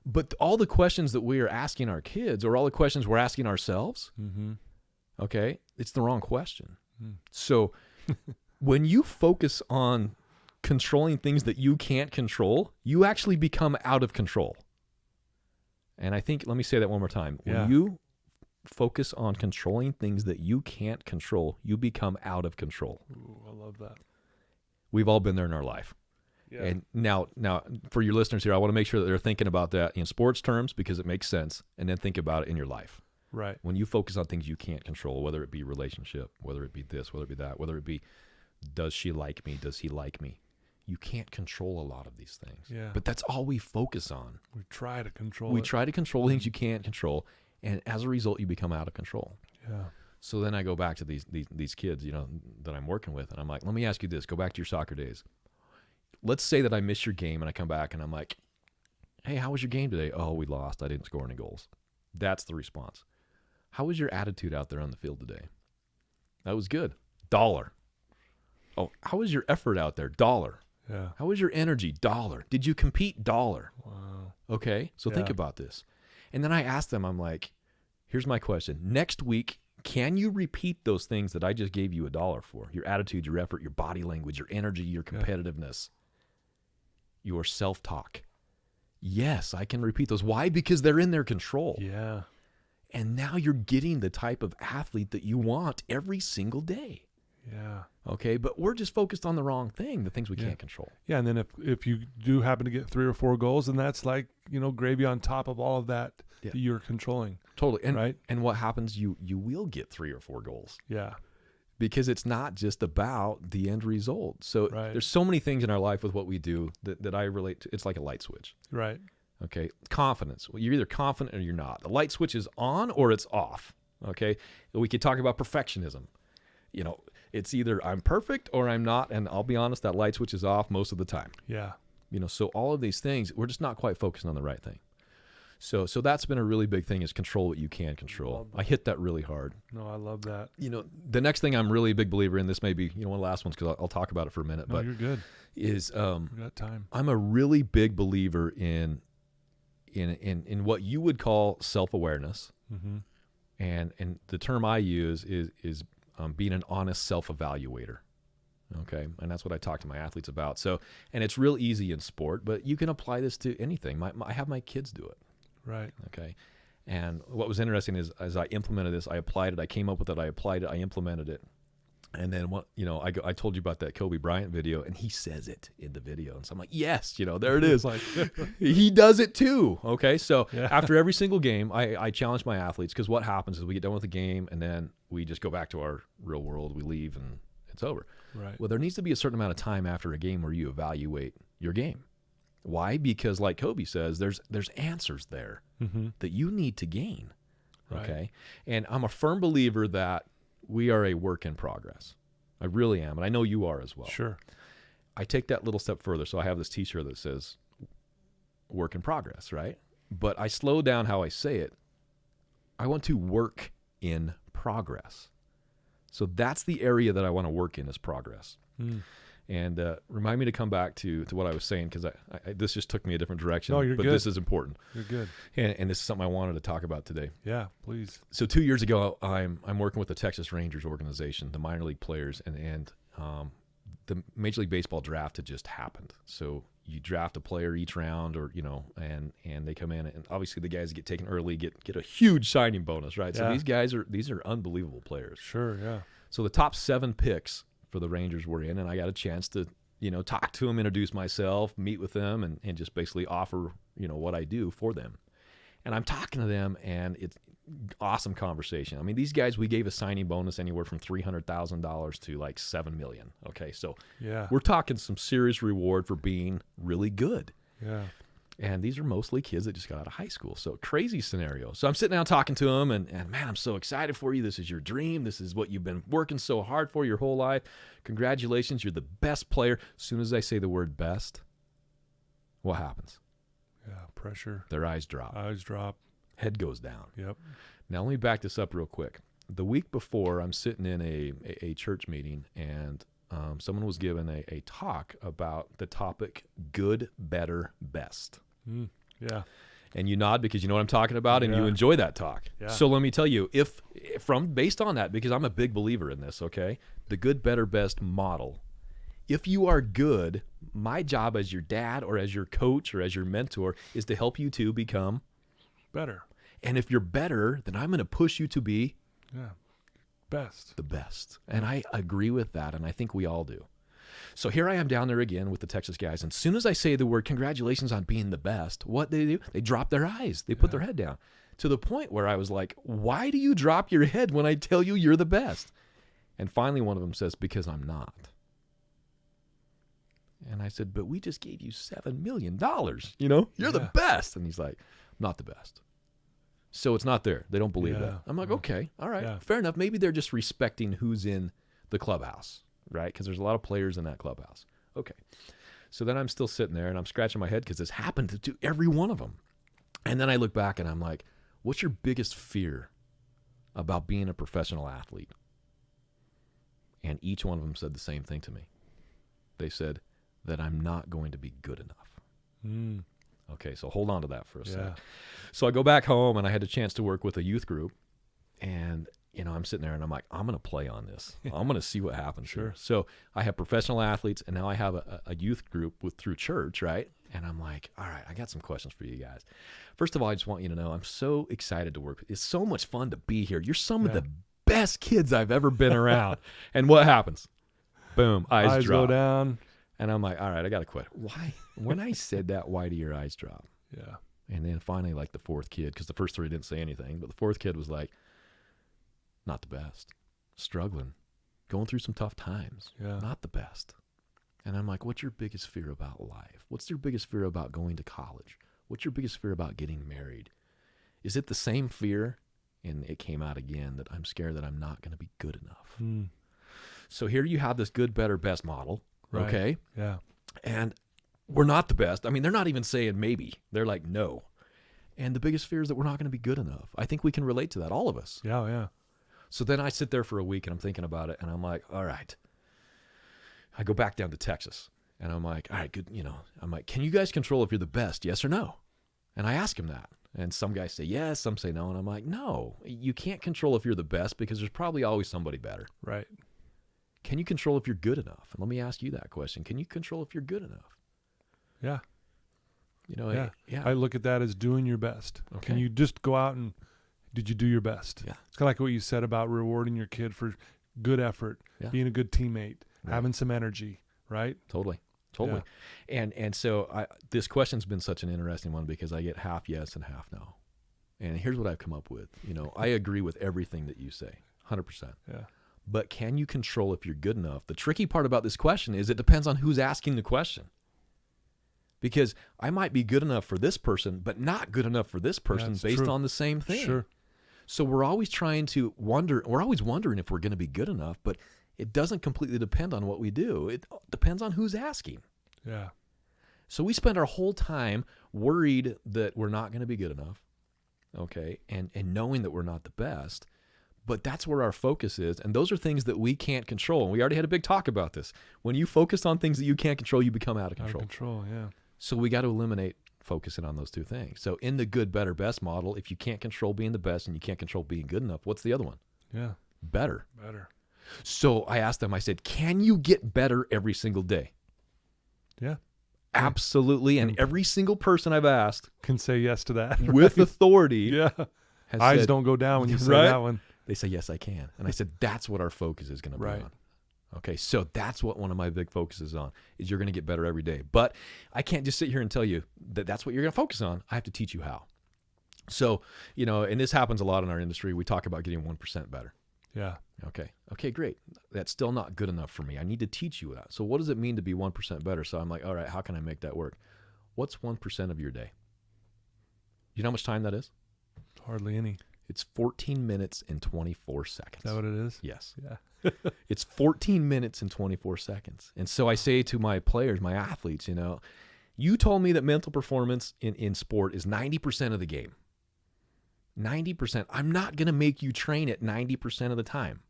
But all the questions that we are asking our kids, or all the questions we're asking ourselves, okay, it's the wrong question. So when you focus on controlling things that you can't control, you actually become out of control. And I think, let me say that one more time. When you focus on controlling things that you can't control, you become out of control. Ooh, I love that. We've all been there in our life. Yeah. And now for your listeners here, I want to make sure that they're thinking about that in sports terms because it makes sense, and then think about it in your life. Right. When you focus on things you can't control, whether it be relationship, whether it be this, whether it be that, whether it be does she like me, does he like me, you can't control a lot of these things. Yeah. But that's all we focus on. We try to control We it. try to control things you can't control, and as a result, you become out of control. Yeah. So then I go back to these kids, that I'm working with, and I'm like, let me ask you this. Go back to your soccer days. Let's say that I miss your game, and I come back, and I'm like, hey, how was your game today? Oh, we lost. I didn't score any goals. That's the response. How was your attitude out there on the field today? That was good. $1. Oh, how was your effort out there? $1. Yeah. How was your energy? $1. Did you compete? $1. Wow. Okay, so think about this. And then I asked them, I'm like, here's my question. Next week, can you repeat those things that I just gave you $1 for? Your attitude, your effort, your body language, your energy, your competitiveness, your self-talk. Yes, I can repeat those. Why? Because they're in their control. Yeah. And now you're getting the type of athlete that you want every single day. Yeah. Okay, but we're just focused on the wrong thing, the things we can't control. Yeah, and then if you do happen to get 3 or 4 goals, then that's like, gravy on top of all of that that you're controlling. Totally. And, right? And what happens, you will get 3 or 4 goals. Yeah. Because it's not just about the end result. So there's so many things in our life with what we do that I relate to. It's like a light switch. Right. Okay. Confidence. Well, you're either confident or you're not. The light switch is on or it's off. Okay. We could talk about perfectionism. It's either I'm perfect or I'm not. And I'll be honest, that light switch is off most of the time. Yeah. So all of these things, we're just not quite focusing on the right thing. So that's been a really big thing, is control what you can control. I hit that really hard. No, I love that. The next thing I'm really a big believer in, this may be one of the last ones because I'll talk about it for a minute. No, but you're good. Is we got time. I'm a really big believer in what you would call self-awareness, and the term I use is being an honest self-evaluator. Okay, and that's what I talk to my athletes about. So, and it's real easy in sport, but you can apply this to anything. I have my kids do it. Right. Okay. And what was interesting is, as I implemented this, I applied it. I came up with it. I applied it. I implemented it. And then I told you about that Kobe Bryant video, and he says it in the video. And so I'm like, yes, there it is. Like he does it too. Okay. So after every single game, I challenge my athletes, because what happens is we get done with the game and then we just go back to our real world. We leave and it's over. Right. Well, there needs to be a certain amount of time after a game where you evaluate your game. Why? Because like Kobe says, there's answers there that you need to gain. Right. Okay. And I'm a firm believer that we are a work in progress. I really am. And I know you are as well. Sure. I take that little step further. So I have this t-shirt that says work in progress, right? But I slow down how I say it. I want to work in progress. So that's the area that I want to work in, is progress. And remind me to come back to what I was saying, because I this just took me a different direction. No, you're but good. This is important. You're good. And this is something I wanted to talk about today. Yeah, please. So 2 years ago, I'm working with the Texas Rangers organization, the minor league players, and the Major League Baseball draft had just happened. So you draft a player each round, or and they come in, and obviously the guys that get taken early get a huge signing bonus, right? Yeah. So these are unbelievable players. Sure, yeah. So the top 7 picks for the Rangers were in, and I got a chance to, talk to them, introduce myself, meet with them, and just basically offer, what I do for them. And I'm talking to them, and it's awesome conversation. I mean, these guys, we gave a signing bonus anywhere from $300,000 to like $7 million. Okay, so yeah, we're talking some serious reward for being really good. Yeah. And these are mostly kids that just got out of high school. So crazy scenario. So I'm sitting down talking to them, and man, I'm so excited for you. This is your dream. This is what you've been working so hard for your whole life. Congratulations. You're the best player. As soon as I say the word best, what happens? Yeah, pressure. Their eyes drop. Eyes drop. Head goes down. Yep. Now, let me back this up real quick. The week before, I'm sitting in a church meeting, and someone was given a talk about the topic good, better, best. Yeah. And you nod because you know what I'm talking about, and you enjoy that talk. Yeah. So let me tell you, based on that, because I'm a big believer in this, okay, the good, better, best model. If you are good, my job as your dad or as your coach or as your mentor is to help you to become better. And if you're better, then I'm going to push you to be best. The best. And I agree with that, and I think we all do. So here I am down there again with the Texas guys, and as soon as I say the word congratulations on being the best, what they do? They drop their eyes. They put their head down to the point where I was like, why do you drop your head when I tell you you're the best? And finally one of them says, because I'm not. And I said, but we just gave you $7 million, You're the best. And he's like, I'm not the best. So it's not there. They don't believe that. I'm like, okay, all right, fair enough. Maybe they're just respecting who's in the clubhouse, right? Because there's a lot of players in that clubhouse. Okay. So then I'm still sitting there and I'm scratching my head because this happened to every one of them. And then I look back and I'm like, what's your biggest fear about being a professional athlete? And each one of them said the same thing to me. They said that I'm not going to be good enough. Okay, so hold on to that for a sec. So I go back home and I had a chance to work with a youth group, and I'm sitting there and I'm like, I'm going to play on this. I'm going to see what happens. Sure. So I have professional athletes, and now I have a youth group through church, right? And I'm like, all right, I got some questions for you guys. First of all, I just want you to know I'm so excited to work with you. It's so much fun to be here. You're some of the best kids I've ever been around. And what happens? Boom, eyes drop. Go down. And I'm like, all right, I got to quit. Why? When I said that, why do your eyes drop? Yeah. And then finally, like the fourth kid, because the first three didn't say anything, but the fourth kid was like, not the best, struggling, going through some tough times, not the best. And I'm like, what's your biggest fear about life? What's your biggest fear about going to college? What's your biggest fear about getting married? Is it the same fear? And it came out again that I'm scared that I'm not going to be good enough. So here you have this good, better, best model. Right. Okay. Yeah. And we're not the best. I mean, they're not even saying maybe. They're like, no. And the biggest fear is that we're not going to be good enough. I think we can relate to that, all of us. Yeah. So then I sit there for a week and I'm thinking about it, and I'm like, all right. I go back down to Texas and I'm like, all right, good. I'm like, can you guys control if you're the best? Yes or no? And I ask him that. And some guys say yes, some say no. And I'm like, no, you can't control if you're the best because there's probably always somebody better. Right. Can you control if you're good enough? And let me ask you that question. Can you control if you're good enough? Yeah. Yeah. I look at that as doing your best. Okay. Can you just go out and did you do your best? Yeah. It's kind of like what you said about rewarding your kid for good effort, being a good teammate, having some energy, right? Totally. Yeah. And so this question's been such an interesting one because I get half yes and half no. And here's what I've come up with. I agree with everything that you say, 100%. Yeah. But can you control if you're good enough? The tricky part about this question is it depends on who's asking the question. Because I might be good enough for this person, but not good enough for this person based on the same thing. Sure. So we're always trying to we're always wondering if we're going to be good enough, but it doesn't completely depend on what we do. It depends on who's asking. Yeah. So we spend our whole time worried that we're not going to be good enough, okay, and knowing that we're not the best. But that's where our focus is, and those are things that we can't control. And we already had a big talk about this. When you focus on things that you can't control, you become out of control. Out of control, yeah. So we got to eliminate focusing on those two things. So in the good, better, best model, if you can't control being the best and you can't control being good enough, what's the other one? Yeah. Better. So I asked them, I said, can you get better every single day? Yeah. Absolutely. And every single person I've asked can say yes to that. With authority. Eyes don't go down when you say that one. They say, yes, I can. And I said, that's what our focus is going to be on. Okay, so that's what one of my big focuses on is you're going to get better every day. But I can't just sit here and tell you that that's what you're going to focus on. I have to teach you how. So, and this happens a lot in our industry. We talk about getting 1% better. Yeah. Okay, great. That's still not good enough for me. I need to teach you that. So what does it mean to be 1% better? So I'm like, all right, how can I make that work? What's 1% of your day? You know how much time that is? Hardly any. It's 14 minutes and 24 seconds. Is that what it is? Yes. Yeah. It's 14 minutes and 24 seconds. And so I say to my players, my athletes, you told me that mental performance in sport is 90% of the game. 90%. I'm not going to make you train it 90% of the time.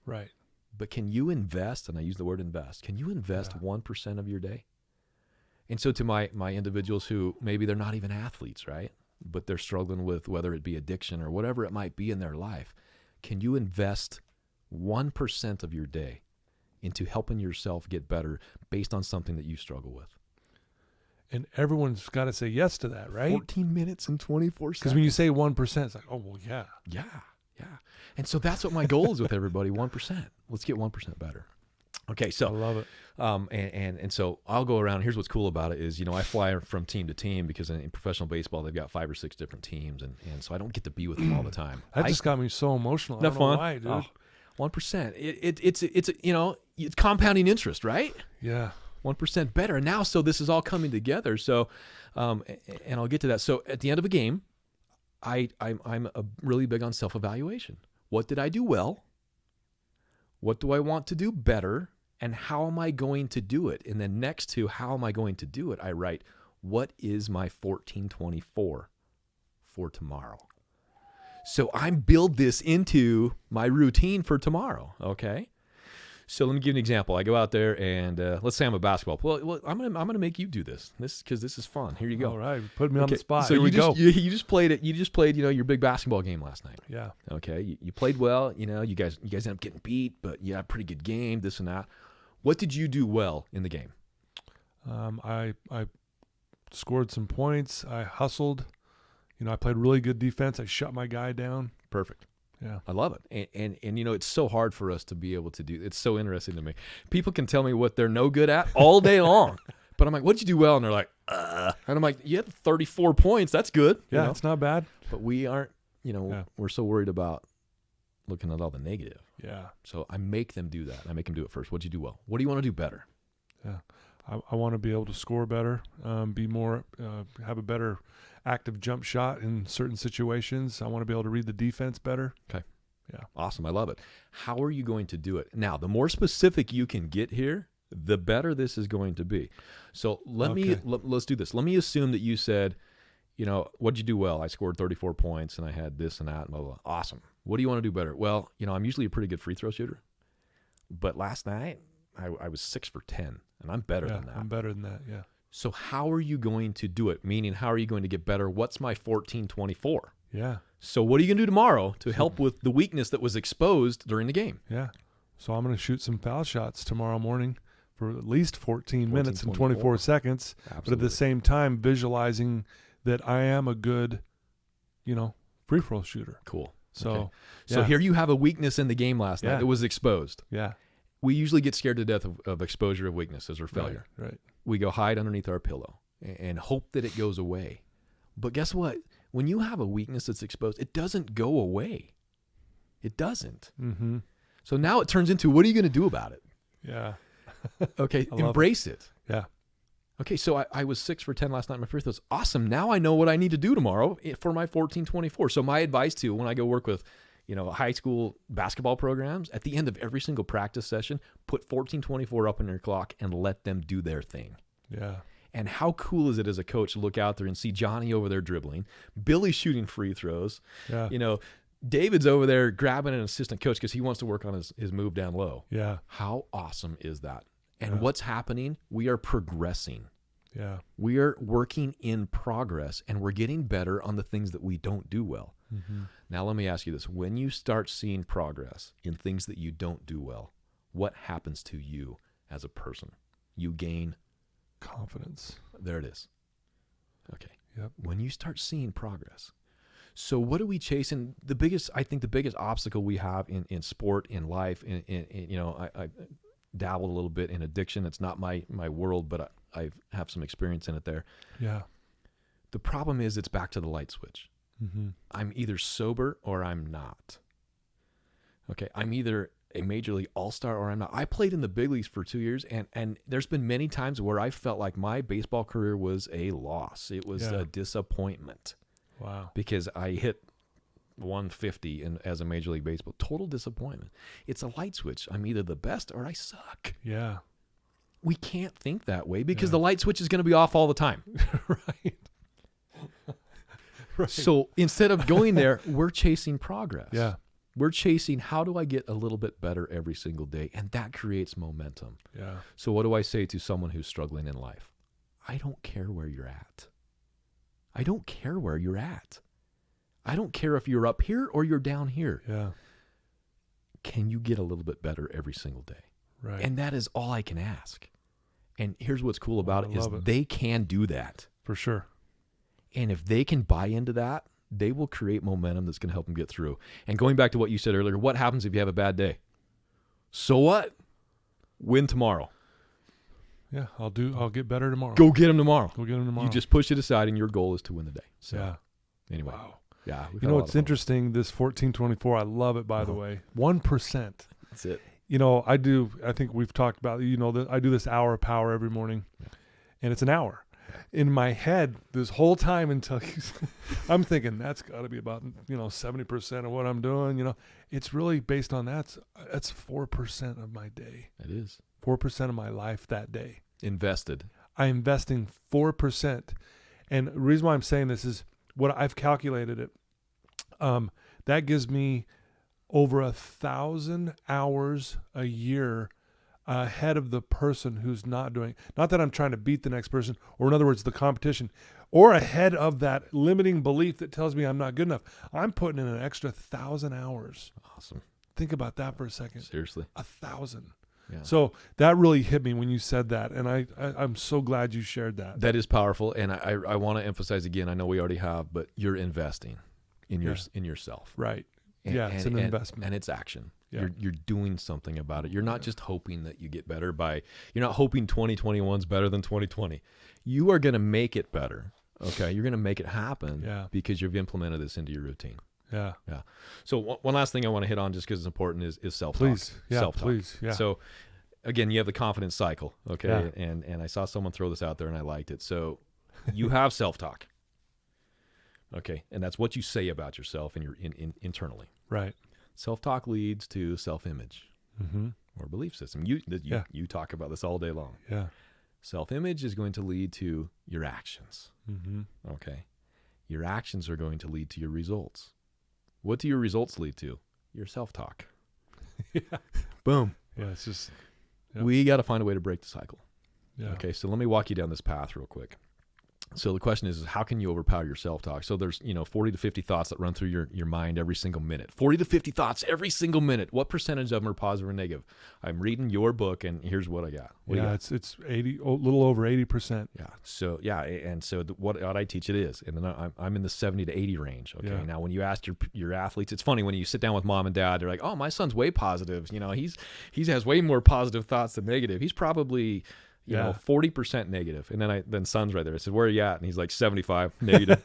Right. But can you invest, and I use the word invest, can you invest 1% of your day? And so to my individuals who maybe they're not even athletes, right? But they're struggling with whether it be addiction or whatever it might be in their life, can you invest 1% of your day into helping yourself get better based on something that you struggle with? And everyone's got to say yes to that, right? 14 minutes and 24 seconds. Because when you say 1%, it's like, oh, well, yeah. Yeah. And so that's what my goal is with everybody, 1%. Let's get 1% better. Okay, so I love it. And so I'll go around. Here's what's cool about it is, I fly from team to team because in professional baseball they've got 5 or 6 different teams, and so I don't get to be with them all the time. That just got me so emotional. Not I don't know fun. why, dude. 1%. It's compounding interest, right? Yeah. 1% better. And now, so this is all coming together. So, and I'll get to that. So at the end of a game, I'm really big on self-evaluation. What did I do well? What do I want to do better? And how am I going to do it? And then next to how am I going to do it, I write, what is my 1424 for tomorrow? So I build this into my routine for tomorrow, okay? So let me give you an example. I go out there and let's say I'm a basketball player. Well, I'm gonna make you do this because this is fun. Here you go. All right, put me on the spot. So Here we go. You just played it. You just played your big basketball game last night. Yeah. Okay. You played well. You guys end up getting beat, but you had a pretty good game. This and that. What did you do well in the game? I scored some points. I hustled. I played really good defense. I shut my guy down. Perfect. Yeah. I love it. And it's so hard for us to be able to do. It's so interesting to me. People can tell me what they're no good at all day long. But I'm like, what'd you do well? And they're like, And I'm like, you had 34 points. That's good. Yeah, it's not bad. But we aren't, we're so worried about looking at all the negative. Yeah. So I make them do that. I make them do it first. What'd you do well? What do you want to do better? Yeah. I want to be able to score better, be more, have a better active jump shot in certain situations. I want to be able to read the defense better. Okay. Yeah. Awesome. I love it. How are you going to do it? Now, the more specific you can get here, the better this is going to be. So let's do this. Let me assume that you said, what'd you do well? I scored 34 points and I had this and that and blah, blah, blah. Awesome. What do you want to do better? Well, I'm usually a pretty good free throw shooter, but last night I was 6 for 10 and I'm better than that. I'm better than that. Yeah. So how are you going to do it? Meaning, how are you going to get better? What's my 1424? Yeah. So what are you going to do tomorrow to help with the weakness that was exposed during the game? Yeah. So I'm going to shoot some foul shots tomorrow morning for at least 14 minutes and 24 seconds. Absolutely. But at the same time, visualizing that I am a good, free throw shooter. Cool. So, okay. So here you have a weakness in the game last night that was exposed. Yeah. We usually get scared to death of exposure of weaknesses or failure. Right. We go hide underneath our pillow and hope that it goes away. But guess what? When you have a weakness that's exposed, it doesn't go away. It doesn't. Mm-hmm. So now it turns into, what are you going to do about it? Yeah. Okay, embrace it. Yeah. Okay, so I was 6 for 10 last night. My free throws, awesome. Now I know what I need to do tomorrow for my 1424. So my advice to when I go work with, high school basketball programs, at the end of every single practice session, put 1424 up on your clock and let them do their thing. Yeah. And how cool is it as a coach to look out there and see Johnny over there dribbling, Billy shooting free throws, David's over there grabbing an assistant coach because he wants to work on his move down low. Yeah. How awesome is that? And what's happening? We are progressing. Yeah. We are working in progress, and we're getting better on the things that we don't do well. Mm-hmm. Now, let me ask you this. When you start seeing progress in things that you don't do well, what happens to you as a person? You gain confidence. There it is. Okay. Yep. When you start seeing progress. So what are we chasing? The biggest obstacle we have in sport, in life, I dabbled a little bit in addiction. It's not my world, but I have some experience in it there. Yeah. The problem is it's back to the light switch. Mm-hmm. I'm either sober or I'm not. Okay. I'm either a major league all-star or I'm not. I played in the big leagues for 2 years, and there's been many times where I felt like my baseball career was a loss. It was a disappointment. Wow. Because I hit 150 as a major league baseball. Total disappointment. It's a light switch. I'm either the best or I suck. Yeah. We can't think that way because the light switch is going to be off all the time. Right. Right. So instead of going there, we're chasing progress. Yeah. We're chasing, how do I get a little bit better every single day? And that creates momentum. Yeah. So what do I say to someone who's struggling in life? I don't care where you're at. I don't care where you're at. I don't care if you're up here or you're down here. Yeah. Can you get a little bit better every single day? Right. And that is all I can ask. And here's what's cool about it is it. they can do that. For sure. And if they can buy into that, they will create momentum that's going to help them get through. And going back to what you said earlier, what happens if you have a bad day? So what? Win tomorrow. Yeah, I'll get better tomorrow. Go get them tomorrow. Go get them tomorrow. You just push it aside, and your goal is to win the day. So, yeah. Anyway. Wow. Yeah. You know, it's interesting, this 1424, I love it, by the way. 1%. That's it. You know, I think we've talked about, you know, I do this hour of power every morning, and it's an hour. In my head, this whole time until I'm thinking that's got to be about, 70% of what I'm doing. You know, it's really based on that's 4% of my day. It is 4% of my life that day. Invested. I'm investing 4%, and the reason why I'm saying this is what I've calculated it. That gives me over 1,000 hours a year ahead of the person who's not doing. Not that I'm trying to beat the next person, or in other words, the competition, or ahead of that limiting belief that tells me I'm not good enough. I'm putting in an extra 1,000 hours. Awesome. Think about that for a second. Seriously. 1,000. Yeah. So that really hit me when you said that, and I'm so glad you shared that. That is powerful, and I want to emphasize again. I know we already have, but you're investing in yourself. Right. And, it's an investment, and it's action. Yeah. You're doing something about it. You're not just hoping that you get better you're not hoping 2021's better than 2020. You are going to make it better. Okay. You're going to make it happen because you've implemented this into your routine. Yeah. Yeah. So one last thing I want to hit on just because it's important is self-talk. Please. Yeah. Self-talk. Please. Yeah. So again, you have the confidence cycle. Okay. Yeah. And I saw someone throw this out there and I liked it. So you have self-talk. Okay. And that's what you say about yourself and your internally. Right. Self-talk leads to self-image or belief system. You talk about this all day long. Yeah. Self-image is going to lead to your actions. Okay. Your actions are going to lead to your results. What do your results lead to? Your self-talk. Yeah. Boom. Yeah. It's just. Yep. We got to find a way to break the cycle. Yeah. Okay. So let me walk you down this path real quick. So the question is how can you overpower your self-talk? So there's, 40 to 50 thoughts that run through your mind every single minute. 40 to 50 thoughts every single minute. What percentage of them are positive or negative? I'm reading your book, and here's what I got. It's 80, a little over 80%. Yeah. So and so what I teach it is, and then I'm in the 70 to 80 range. Okay. Yeah. Now when you ask your athletes, it's funny when you sit down with mom and dad, they're like, "Oh, my son's way positive. He has way more positive thoughts than negative. He's probably." 40% negative. And then son's right there. I said, where are you at? And he's like 75 negative.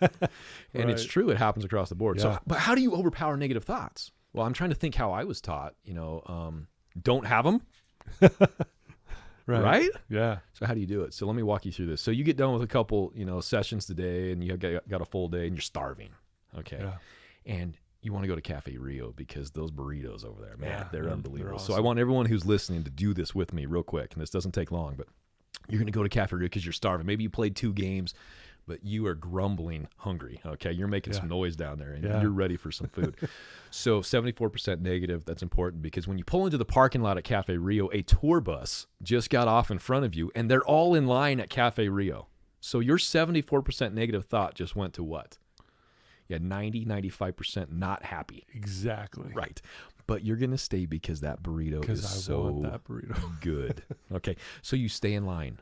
And It's true. It happens across the board. Yeah. So, but how do you overpower negative thoughts? Well, I'm trying to think how I was taught, don't have them. Right? Yeah. So how do you do it? So let me walk you through this. So you get done with a couple, sessions today and you got a full day and you're starving. Okay. Yeah. And you want to go to Cafe Rio because those burritos over there, man, they're unbelievable. They're awesome. So I want everyone who's listening to do this with me real quick. And this doesn't take long, but you're going to go to Cafe Rio because you're starving. Maybe you played 2 games, but you are grumbling hungry. Okay. You're making some noise down there and you're ready for some food. So 74% negative. That's important because when you pull into the parking lot at Cafe Rio, a tour bus just got off in front of you and they're all in line at Cafe Rio. So your 74% negative thought just went to what? Yeah, 95% not happy. Exactly. Right. But you're going to stay because that burrito is so good. Okay. So you stay in line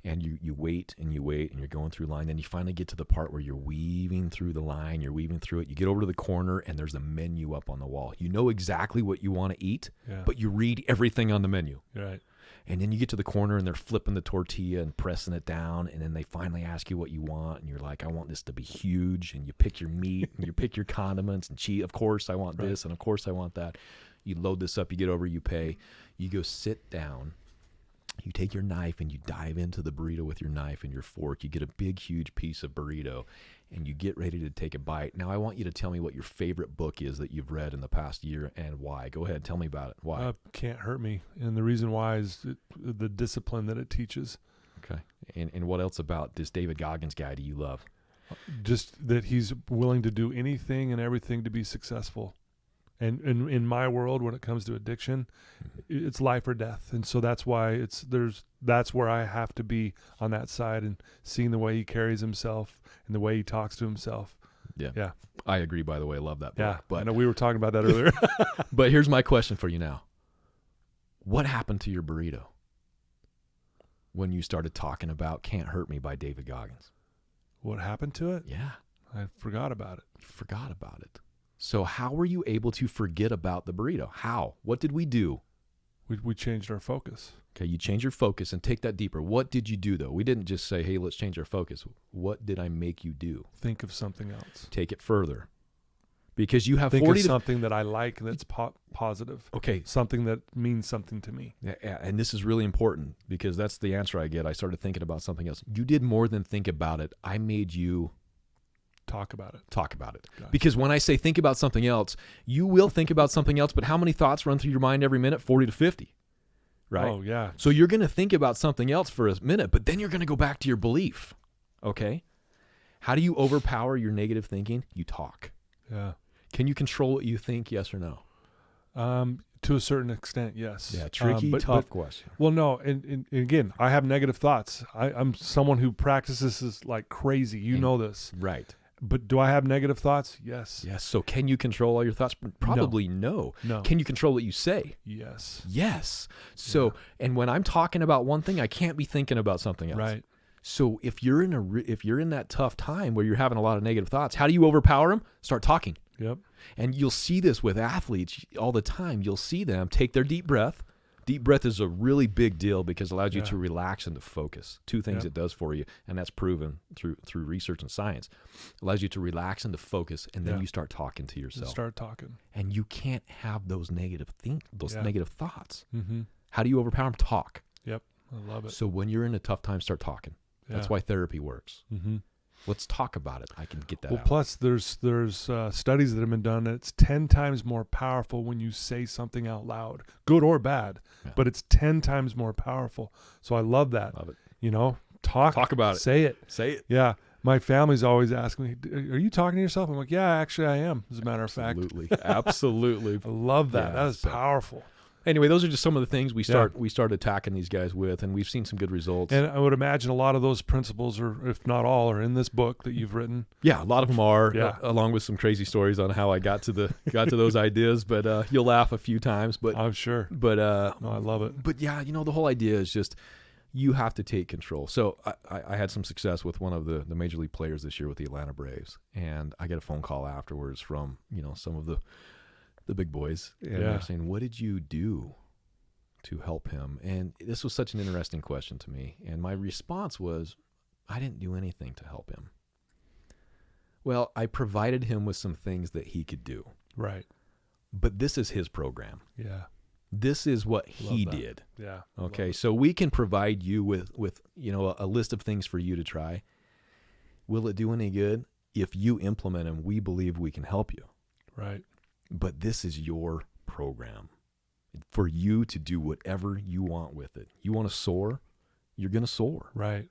and you wait and you wait and you're going through line. Then you finally get to the part where you're weaving through the line. You're weaving through it. You get over to the corner and there's a menu up on the wall. You know exactly what you want to eat, but you read everything on the menu. Right. And then you get to the corner and they're flipping the tortilla and pressing it down. And then they finally ask you what you want. And you're like, I want this to be huge. And you pick your meat and you pick your condiments and cheese. Of course, I want this. And of course, I want that. You load this up, you get over, you pay. You go sit down. You take your knife and you dive into the burrito with your knife and your fork. You get a big, huge piece of burrito and you get ready to take a bite. Now, I want you to tell me what your favorite book is that you've read in the past year and why. Go ahead. Tell me about it. Why? Can't Hurt Me. And the reason why is the discipline that it teaches. Okay. And what else about this David Goggins guy do you love? Just that he's willing to do anything and everything to be successful. And in my world, when it comes to addiction, it's life or death. And so that's why that's where I have to be on that side, and seeing the way he carries himself and the way he talks to himself. Yeah. Yeah. I agree, by the way. I love that book. Yeah. But I know we were talking about that earlier. But here's my question for you now. What happened to your burrito when you started talking about Can't Hurt Me by David Goggins? What happened to it? Yeah. I forgot about it. You forgot about it. So how were you able to forget about the burrito? How? What did we do? We changed our focus. Okay, you change your focus and take that deeper. What did you do, though? We didn't just say, hey, let's change our focus. What did I make you do? Think of something else. Take it further. Because you have Think 40 of something that I like that's positive. Okay. Something that means something to me. Yeah, and this is really important because that's the answer I get. I started thinking about something else. You did more than think about it. I made you talk about it. Gotcha. Because when I say think about something else, you will think about something else, but how many thoughts run through your mind every minute? 40 to 50, right? Oh, yeah. So you're going to think about something else for a minute, but then you're going to go back to your belief, okay? How do you overpower your negative thinking? You talk. Yeah. Can you control what you think, yes or no? To a certain extent, yes. Yeah, tricky, tough question. Well, no, and again, I have negative thoughts. I'm someone who practices this like crazy. You know this. Right. But do I have negative thoughts? Yes. Yes. So can you control all your thoughts? Probably no. No. Can you control what you say? Yes. Yes. So, and when I'm talking about one thing, I can't be thinking about something else. Right. So if you're in that tough time where you're having a lot of negative thoughts, how do you overpower them? Start talking. Yep. And you'll see this with athletes all the time. You'll see them take their deep breath. Deep breath is a really big deal because it allows you to relax and to focus. Two things it does for you, and that's proven through research and science. It allows you to relax and to focus, and then you start talking to yourself. Start talking. And you can't have those negative negative thoughts. Mm-hmm. How do you overpower them? Talk. Yep. I love it. So when you're in a tough time, start talking. That's why therapy works. Mm-hmm. Let's talk about it. I can get that out. Plus, there's studies that have been done. It's 10 times more powerful when you say something out loud, good or bad, but it's 10 times more powerful. So I love that. Love it. You know, talk about it. Say it. Say it. Yeah. My family's always asking me, are you talking to yourself? I'm like, yeah, actually I am, as a matter of fact. Absolutely. I love that. Yeah, that is powerful. Anyway, those are just some of the things we start attacking these guys with, and we've seen some good results. And I would imagine a lot of those principles, or if not all, are in this book that you've written. Yeah, a lot of them are, along with some crazy stories on how I got to those ideas. But you'll laugh a few times. But I'm sure. But no, I love it. But yeah, the whole idea is just you have to take control. So I had some success with one of the major league players this year with the Atlanta Braves, and I get a phone call afterwards from some of the big boys, and they're saying, what did you do to help him? And this was such an interesting question to me. And my response was, I didn't do anything to help him. Well, I provided him with some things that he could do. Right. But this is his program. Yeah. This is what he did. Yeah. Okay. So we can provide you with a list of things for you to try. Will it do any good? If you implement them, we believe we can help you. Right. But this is your program for you to do whatever you want with it. You want to soar? You're going to soar. Right.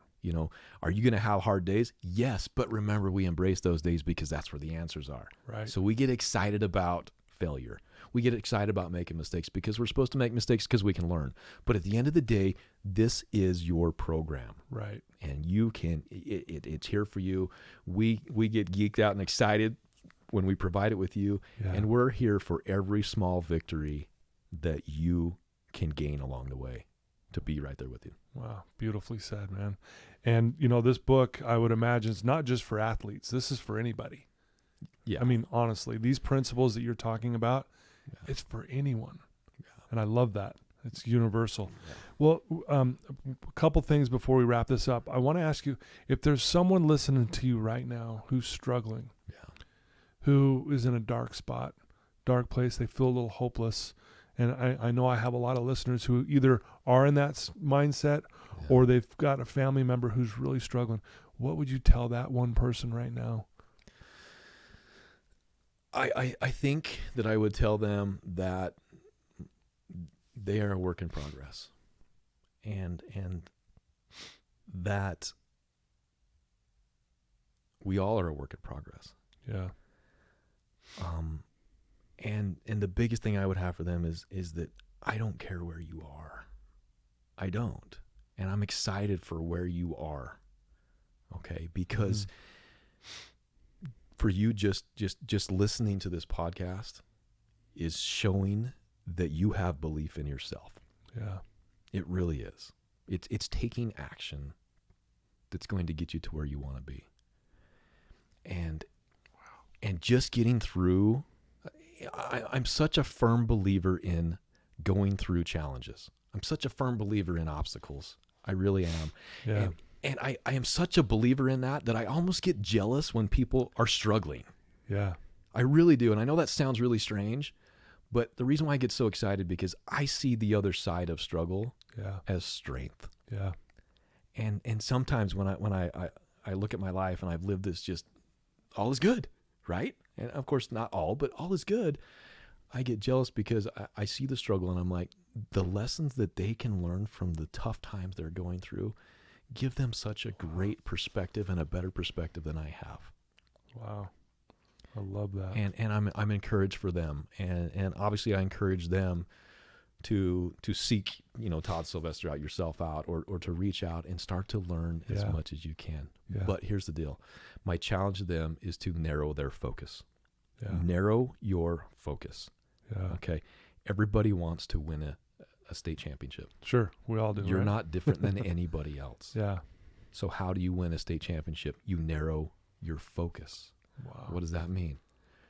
Are you going to have hard days? Yes. But remember, we embrace those days because that's where the answers are. Right. So we get excited about failure. We get excited about making mistakes because we're supposed to make mistakes because we can learn. But at the end of the day, this is your program. Right. And you can, it's here for you. We get geeked out and excited when we provide it with you, and we're here for every small victory that you can gain along the way to be right there with you. Wow. Beautifully said, man. And, this book, I would imagine, is not just for athletes. This is for anybody. Yeah. I mean, honestly, these principles that you're talking about, it's for anyone. Yeah. And I love that. It's universal. Yeah. Well, a couple things before we wrap this up. I want to ask you, if there's someone listening to you right now who's struggling, who is in a dark spot, dark place. They feel a little hopeless. And I know I have a lot of listeners who either are in that mindset or they've got a family member who's really struggling. What would you tell that one person right now? I think that I would tell them that they are a work in progress, and that we all are a work in progress. Yeah. And the biggest thing I would have for them is that I don't care where you are. I don't. And I'm excited for where you are. Okay? Because for you just listening to this podcast is showing that you have belief in yourself. Yeah. It really is. It's taking action that's going to get you to where you want to be. And just getting through, I'm such a firm believer in going through challenges. I'm such a firm believer in obstacles. I really am. Yeah. And I am such a believer in that I almost get jealous when people are struggling. Yeah. I really do. And I know that sounds really strange, but the reason why I get so excited because I see the other side of struggle as strength. Yeah. And sometimes when I look at my life and I've lived this just all is good, right? And of course not all, but all is good. I get jealous because I see the struggle and I'm like, the lessons that they can learn from the tough times they're going through give them such a great perspective and a better perspective than I have. Wow. I love that. And I'm encouraged for them. And obviously I encourage them to seek, Todd Sylvester out, yourself out, or to reach out and start to learn as much as you can. Yeah. But here's the deal. My challenge to them is to narrow their focus. Yeah. Narrow your focus. Yeah. Okay. Everybody wants to win a state championship. Sure. We all do. You're right? not different than anybody else. Yeah. So how do you win a state championship? You narrow your focus. Wow. What does that mean?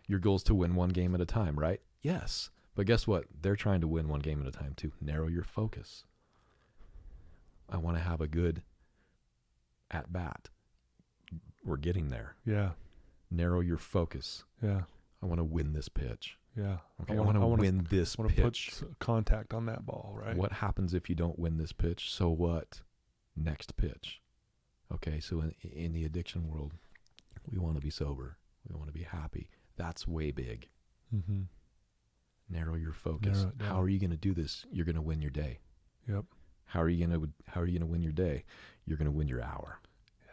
Your goal is to win one game at a time, right? Yes. But guess what? They're trying to win one game at a time too. Narrow your focus. I want to have a good at bat. We're getting there. Yeah. Narrow your focus. Yeah. I want to win this pitch. Yeah. Okay. I want to win this pitch. Put contact on that ball, right? What happens if you don't win this pitch? So what? Next pitch. Okay. So in the addiction world, we want to be sober. We want to be happy. That's way big. Mm-hmm. Narrow your focus. How are you going to do this? You're going to win your day. Yep. How are you going to win your day? You're going to win your hour. Yeah.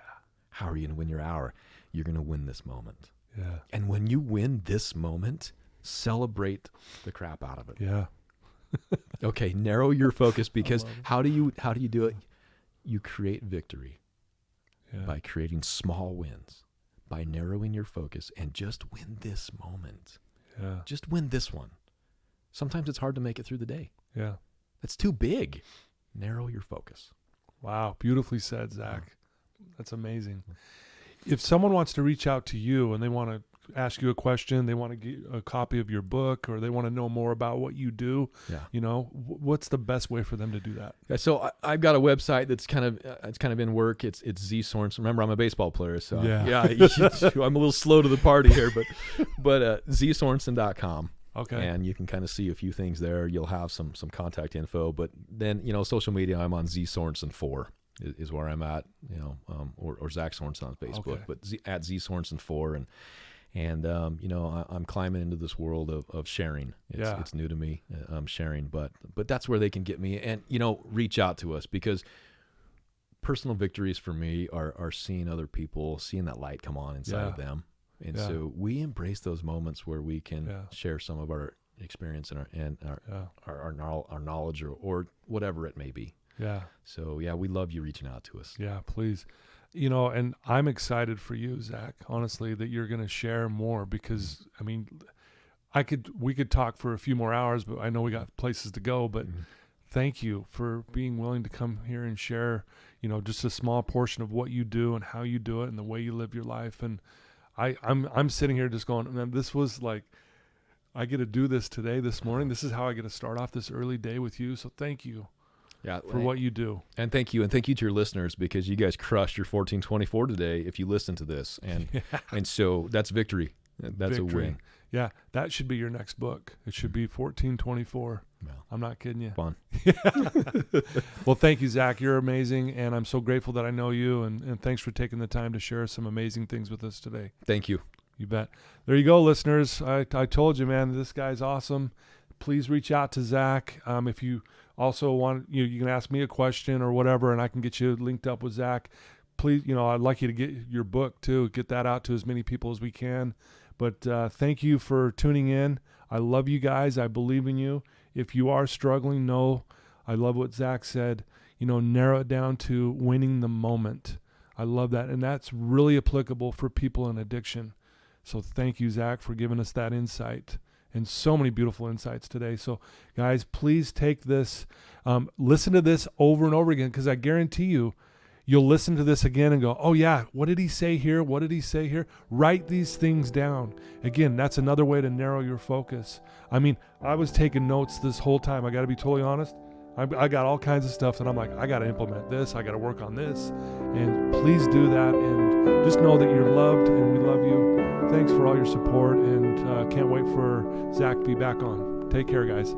How are you going to win your hour? You're going to win this moment. Yeah. And when you win this moment, celebrate the crap out of it. Yeah. Okay, narrow your focus because how do you do it? You create victory by creating small wins, by narrowing your focus and just win this moment. Yeah. Just win this one. Sometimes it's hard to make it through the day. Yeah. That's too big. Narrow your focus. Wow. Beautifully said, Zach. That's amazing. If someone wants to reach out to you and they want to ask you a question, they want to get a copy of your book, or they want to know more about what you do, what's the best way for them to do that? Yeah, so I've got a website that's kind of in work. It's Z Sorensen. Remember, I'm a baseball player, so I'm a little slow to the party here, but zsorensen.com. Okay. And you can kind of see a few things there. You'll have some contact info, but then, social media, I'm on Z Sorensen 4 is where I'm at, or Zach Sorensen on Facebook, but at Z Sorensen 4. And I'm climbing into this world of sharing. It's new to me, sharing, but that's where they can get me and, reach out to us, because personal victories for me are seeing other people, seeing that light come on inside of them. And so we embrace those moments where we can share some of our experience and our knowledge or whatever it may be. Yeah. So we love you reaching out to us. Yeah, please. And I'm excited for you, Zach, honestly, that you're going to share more, because we could talk for a few more hours, but I know we got places to go, but thank you for being willing to come here and share, just a small portion of what you do and how you do it and the way you live your life. And I'm sitting here just going, man, this was like, I get to do this today, this morning. This is how I get to start off this early day with you. So thank you for what you do. And thank you. And thank you to your listeners, because you guys crushed your 1424 today if you listen to this. And and so that's victory. That's victory. a win. Yeah, that should be your next book. It should be 1424. Well, I'm not kidding you. fun. Well, thank you, Zach. You're amazing, and I'm so grateful that I know you, and thanks for taking the time to share some amazing things with us today. Thank you. You bet. There you go, listeners. I told you, man, this guy's awesome. Please reach out to Zach. If you also want, you can ask me a question or whatever, and I can get you linked up with Zach. Please, I'd like you to get your book too. Get that out to as many people as we can. But thank you for tuning in. I love you guys. I believe in you. If you are struggling, I love what Zach said. Narrow it down to winning the moment. I love that. And that's really applicable for people in addiction. So thank you, Zach, for giving us that insight and so many beautiful insights today. So guys, please take this, listen to this over and over again, because I guarantee you'll listen to this again and go, oh yeah, what did he say here? What did he say here? Write these things down. Again, that's another way to narrow your focus. I mean, I was taking notes this whole time. I got to be totally honest. I got all kinds of stuff that I'm like, I got to implement this. I got to work on this. And please do that. And just know that you're loved and we love you. Thanks for all your support, and can't wait for Zach to be back on. Take care, guys.